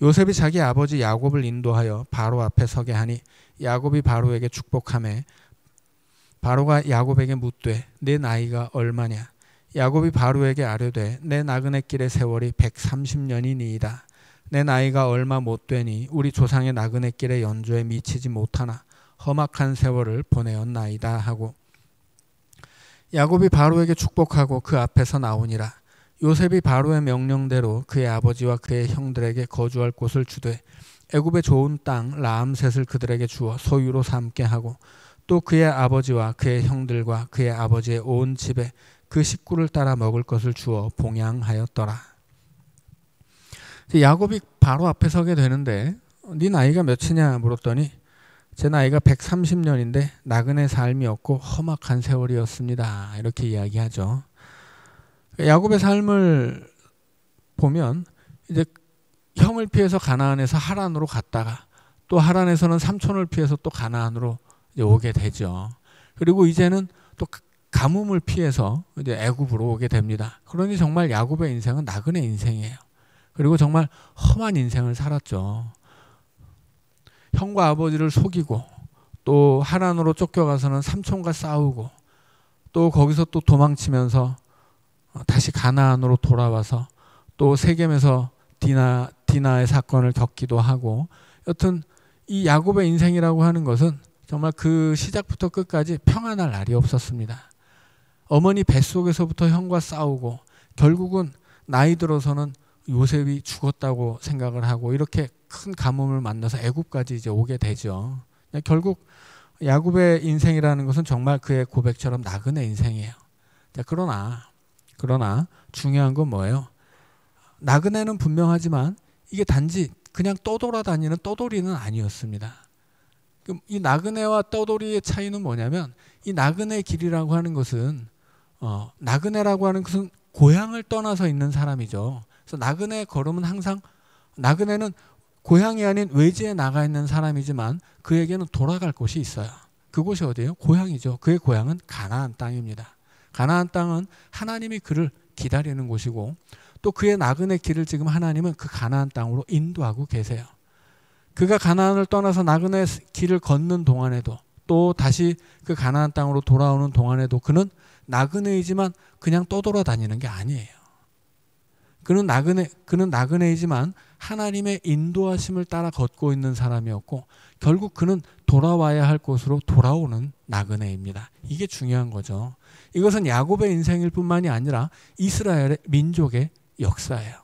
A: 요셉이 자기 아버지 야곱을 인도하여 바로 앞에 서게 하니 야곱이 바로에게 축복하매 바로가 야곱에게 묻되 내 나이가 얼마냐. 야곱이 바로에게 아뢰되 내 나그네 길의 세월이 130년이니이다. 내 나이가 얼마 못 되니 우리 조상의 나그네 길의 연조에 미치지 못하나 험악한 세월을 보내었나이다 하고 야곱이 바로에게 축복하고 그 앞에서 나오니라. 요셉이 바로의 명령대로 그의 아버지와 그의 형들에게 거주할 곳을 주되 애굽의 좋은 땅 라암셋을 그들에게 주어 소유로 삼게 하고 또 그의 아버지와 그의 형들과 그의 아버지의 온 집에 그 식구를 따라 먹을 것을 주어 봉양하였더라. 야곱이 바로 앞에 서게 되는데 네 나이가 몇이냐 물었더니 제 나이가 130년인데 나그네 삶이 없고 험악한 세월이었습니다. 이렇게 이야기하죠. 야곱의 삶을 보면 이제 형을 피해서 가나안에서 하란으로 갔다가 또 하란에서는 삼촌을 피해서 또 가나안으로 이제 오게 되죠. 그리고 이제는 또 가뭄을 피해서 이제 애굽으로 오게 됩니다. 그러니 정말 야곱의 인생은 나그네 인생이에요. 그리고 정말 험한 인생을 살았죠. 형과 아버지를 속이고 또 하란으로 쫓겨가서는 삼촌과 싸우고 또 거기서 또 도망치면서 다시 가나안으로 돌아와서 또 세겜에서 디나의 사건을 겪기도 하고 여튼 이 야곱의 인생이라고 하는 것은 정말 그 시작부터 끝까지 평안할 날이 없었습니다. 어머니 뱃속에서부터 형과 싸우고 결국은 나이 들어서는 요셉이 죽었다고 생각을 하고 이렇게 큰 가뭄을 만나서 애굽까지 이제 오게 되죠. 결국 야곱의 인생이라는 것은 정말 그의 고백처럼 나그네 인생이에요. 그러나 중요한 건 뭐예요? 나그네는 분명하지만 이게 단지 그냥 떠돌아다니는 떠돌이는 아니었습니다. 이 나그네와 떠돌이의 차이는 뭐냐면 이 나그네 길이라고 하는 것은 나그네라고 하는 것은 고향을 떠나서 있는 사람이죠. 그래서 나그네 걸음은 항상 나그네는 고향이 아닌 외지에 나가 있는 사람이지만 그에게는 돌아갈 곳이 있어요. 그곳이 어디예요? 고향이죠. 그의 고향은 가나안 땅입니다. 가나안 땅은 하나님이 그를 기다리는 곳이고 또 그의 나그네 길을 지금 하나님은 그 가나안 땅으로 인도하고 계세요. 그가 가나안을 떠나서 나그네 길을 걷는 동안에도 또 다시 그 가나안 땅으로 돌아오는 동안에도 그는 나그네이지만 그냥 떠돌아다니는 게 아니에요. 그는 나그네이지만 하나님의 인도하심을 따라 걷고 있는 사람이었고 결국 그는 돌아와야 할 곳으로 돌아오는 나그네입니다. 이게 중요한 거죠. 이것은 야곱의 인생일 뿐만이 아니라 이스라엘의 민족의 역사예요.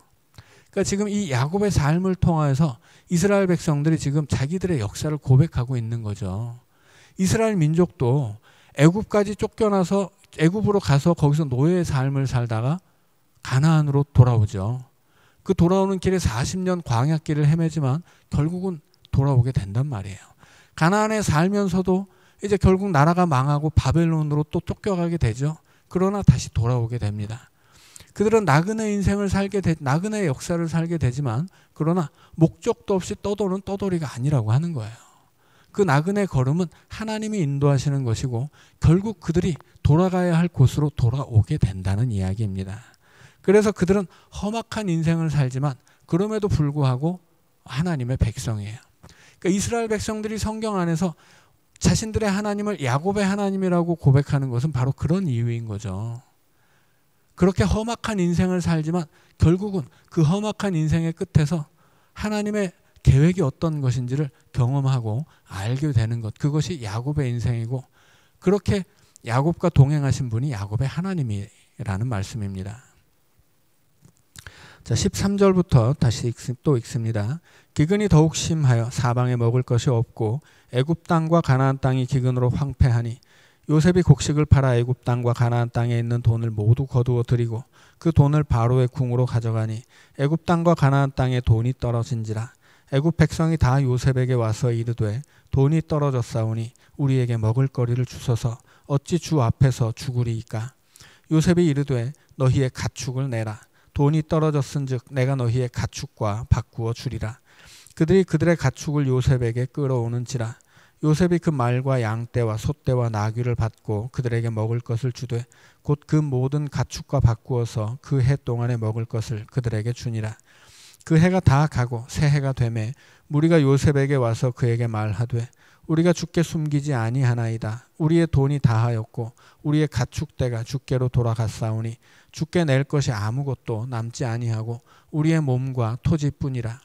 A: 그러니까 지금 이 야곱의 삶을 통해서 이스라엘 백성들이 지금 자기들의 역사를 고백하고 있는 거죠. 이스라엘 민족도 애굽까지 쫓겨나서 애굽으로 가서 거기서 노예의 삶을 살다가 가나안으로 돌아오죠. 그 돌아오는 길에 40년 광야길을 헤매지만 결국은 돌아오게 된단 말이에요. 가나안에 살면서도 이제 결국 나라가 망하고 바벨론으로 또 쫓겨가게 되죠. 그러나 다시 돌아오게 됩니다. 그들은 나그네 인생을 나그네의 역사를 살게 되지만 그러나 목적도 없이 떠도는 떠돌이가 아니라고 하는 거예요. 그 나그네 걸음은 하나님이 인도하시는 것이고 결국 그들이 돌아가야 할 곳으로 돌아오게 된다는 이야기입니다. 그래서 그들은 험악한 인생을 살지만 그럼에도 불구하고 하나님의 백성이에요. 그러니까 이스라엘 백성들이 성경 안에서 자신들의 하나님을 야곱의 하나님이라고 고백하는 것은 바로 그런 이유인 거죠. 그렇게 험악한 인생을 살지만 결국은 그 험악한 인생의 끝에서 하나님의 계획이 어떤 것인지를 경험하고 알게 되는 것, 그것이 야곱의 인생이고 그렇게 야곱과 동행하신 분이 야곱의 하나님이라는 말씀입니다. 자, 13절부터 다시 또 읽습니다. 기근이 더욱 심하여 사방에 먹을 것이 없고 애굽 땅과 가나안 땅이 기근으로 황폐하니 요셉이 곡식을 팔아 애굽 땅과 가나안 땅에 있는 돈을 모두 거두어 들이고 그 돈을 바로의 궁으로 가져가니 애굽 땅과 가나안 땅에 돈이 떨어진지라. 애굽 백성이 다 요셉에게 와서 이르되 돈이 떨어졌사오니 우리에게 먹을 거리를 주소서. 어찌 주 앞에서 죽으리이까. 요셉이 이르되 너희의 가축을 내라. 돈이 떨어졌은즉 내가 너희의 가축과 바꾸어 주리라. 그들이 그들의 가축을 요셉에게 끌어오는지라. 요셉이 그 말과 양떼와 소떼와 나귀를 받고 그들에게 먹을 것을 주되 곧 그 모든 가축과 바꾸어서 그 해 동안에 먹을 것을 그들에게 주니라. 그 해가 다 가고 새 해가 되매 무리가 요셉에게 와서 그에게 말하되 우리가 주께 숨기지 아니하나이다. 우리의 돈이 다하였고 우리의 가축대가 주께로 돌아갔사오니 주께 낼 것이 아무것도 남지 아니하고 우리의 몸과 토지뿐이라.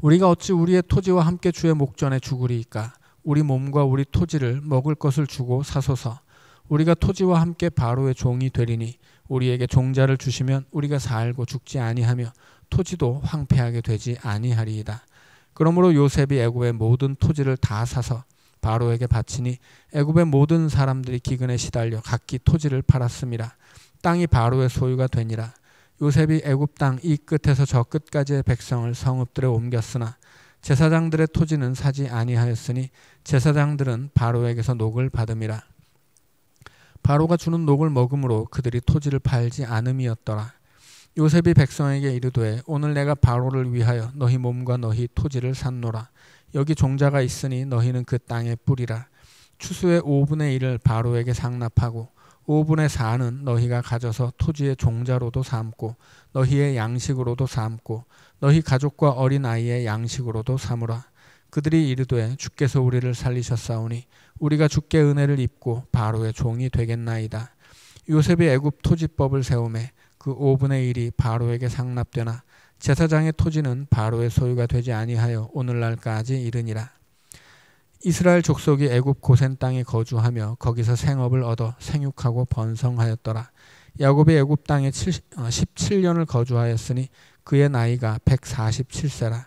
A: 우리가 어찌 우리의 토지와 함께 주의 목전에 죽으리이까. 우리 몸과 우리 토지를 먹을 것을 주고 사소서. 우리가 토지와 함께 바로의 종이 되리니 우리에게 종자를 주시면 우리가 살고 죽지 아니하며 토지도 황폐하게 되지 아니하리이다. 그러므로 요셉이 애굽의 모든 토지를 다 사서 바로에게 바치니 애굽의 모든 사람들이 기근에 시달려 각기 토지를 팔았음이라. 땅이 바로의 소유가 되니라. 요셉이 애굽 땅 이 끝에서 저 끝까지의 백성을 성읍들에 옮겼으나 제사장들의 토지는 사지 아니하였으니 제사장들은 바로에게서 녹을 받음이라. 바로가 주는 녹을 먹음으로 그들이 토지를 팔지 않음이었더라. 요셉이 백성에게 이르되 오늘 내가 바로를 위하여 너희 몸과 너희 토지를 샀노라. 여기 종자가 있으니 너희는 그 땅에 뿌리라. 추수의 5분의 1을 바로에게 상납하고 5분의 4는 너희가 가져서 토지의 종자로도 삼고 너희의 양식으로도 삼고 너희 가족과 어린아이의 양식으로도 삼으라. 그들이 이르되 주께서 우리를 살리셨사오니 우리가 주께 은혜를 입고 바로의 종이 되겠나이다. 요셉이 애굽 토지법을 세우매 그 5분의 1이 바로에게 상납되나 제사장의 토지는 바로의 소유가 되지 아니하여 오늘날까지 이르니라. 이스라엘 족속이 애굽 고센 땅에 거주하며 거기서 생업을 얻어 생육하고 번성하였더라. 야곱이 애굽 땅에 17년을 거주하였으니 그의 나이가 147세라.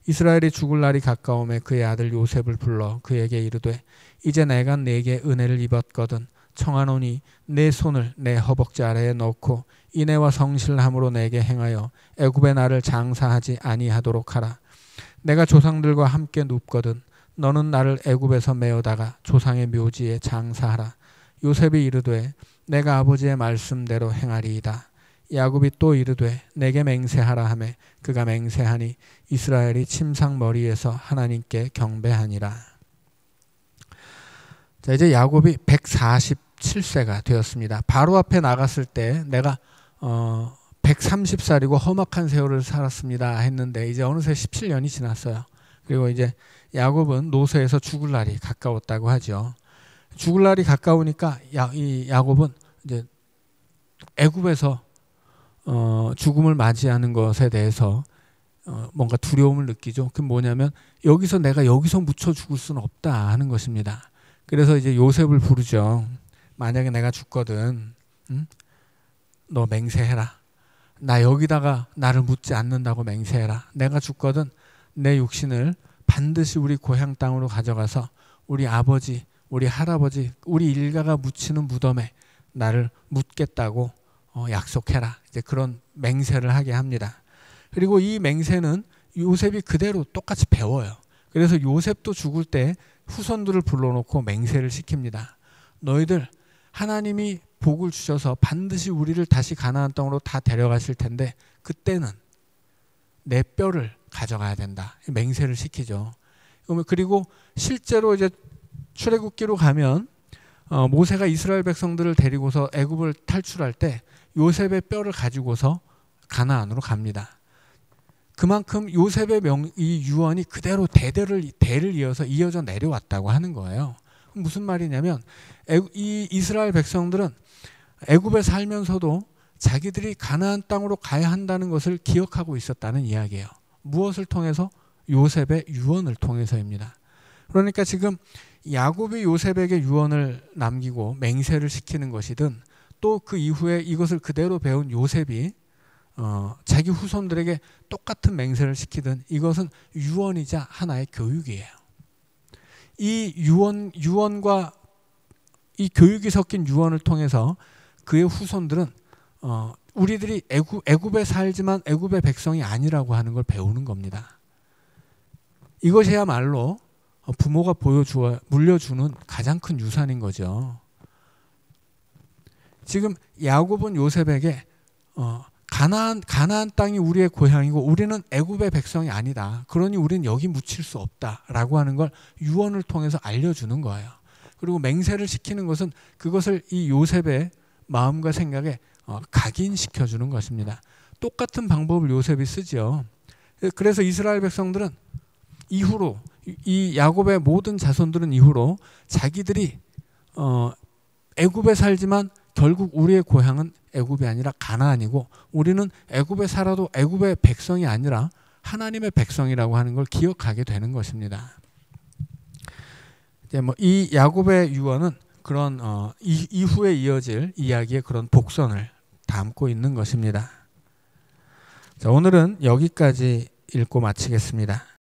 A: 이스라엘이 죽을 날이 가까움에 그의 아들 요셉을 불러 그에게 이르되 이제 내가 네게 은혜를 입었거든 청하노니 내 손을 내 허벅지 아래에 넣고 인애와 성실함으로 내게 행하여 애굽의 나를 장사하지 아니하도록 하라. 내가 조상들과 함께 눕거든 너는 나를 애굽에서 메어다가 조상의 묘지에 장사하라. 요셉이 이르되 내가 아버지의 말씀대로 행하리이다. 야곱이 또 이르되 내게 맹세하라 하매 그가 맹세하니 이스라엘이 침상머리에서 하나님께 경배하니라. 자, 이제 야곱이 147세가 되었습니다. 바로 앞에 나갔을 때 내가 130살이고 험악한 세월을 살았습니다 했는데 이제 어느새 17년이 지났어요. 그리고 이제 야곱은 노소에서 죽을 날이 가까웠다고 하죠. 죽을 날이 가까우니까 이 야곱은 이제 애굽에서 죽음을 맞이하는 것에 대해서 뭔가 두려움을 느끼죠. 그게 뭐냐면 여기서 내가 여기서 묻혀 죽을 수는 없다 하는 것입니다. 그래서 이제 요셉을 부르죠. 만약에 내가 죽거든, 너 맹세해라. 나 여기다가 나를 묻지 않는다고 맹세해라. 내가 죽거든 내 육신을 반드시 우리 고향 땅으로 가져가서 우리 아버지, 우리 할아버지, 우리 일가가 묻히는 무덤에 나를 묻겠다고 약속해라. 이제 그런 맹세를 하게 합니다. 그리고 이 맹세는 요셉이 그대로 똑같이 배워요. 그래서 요셉도 죽을 때 후손들을 불러놓고 맹세를 시킵니다. 너희들 하나님이 복을 주셔서 반드시 우리를 다시 가나안 땅으로 다 데려가실 텐데 그때는 내 뼈를 가져가야 된다. 맹세를 시키죠. 그리고 실제로 이제 출애굽기로 가면 모세가 이스라엘 백성들을 데리고서 애굽을 탈출할 때 요셉의 뼈를 가지고서 가나안으로 갑니다. 그만큼 요셉의 이 유언이 그대로 대를 이어서 이어져 내려왔다고 하는 거예요. 무슨 말이냐면 이 이스라엘 백성들은 애굽에 살면서도 자기들이 가나안 땅으로 가야 한다는 것을 기억하고 있었다는 이야기예요. 무엇을 통해서? 요셉의 유언을 통해서입니다. 그러니까 지금 야곱이 요셉에게 유언을 남기고 맹세를 시키는 것이든 또 그 이후에 이것을 그대로 배운 요셉이 자기 후손들에게 똑같은 맹세를 시키든 이것은 유언이자 하나의 교육이에요. 이 유언과 이 교육이 섞인 유언을 통해서 그의 후손들은 우리들이 애굽에 살지만 애굽의 백성이 아니라고 하는 걸 배우는 겁니다. 이것이야말로 부모가 물려주는 가장 큰 유산인 거죠. 지금 야곱은 요셉에게 가나안 땅이 우리의 고향이고 우리는 애굽의 백성이 아니다. 그러니 우리는 여기 묻힐 수 없다라고 하는 걸 유언을 통해서 알려주는 거예요. 그리고 맹세를 시키는 것은 그것을 이 요셉의 마음과 생각에 각인시켜주는 것입니다. 똑같은 방법을 요셉이 쓰죠. 그래서 이스라엘 백성들은 이후로 이 야곱의 모든 자손들은 이후로 자기들이 애굽에 살지만 결국 우리의 고향은 애굽이 아니라 가나안이고 우리는 애굽에 살아도 애굽의 백성이 아니라 하나님의 백성이라고 하는 걸 기억하게 되는 것입니다. 이제 이 야곱의 유언은 그런 이후에 이어질 이야기의 그런 복선을 담고 있는 것입니다. 자, 오늘은 여기까지 읽고 마치겠습니다.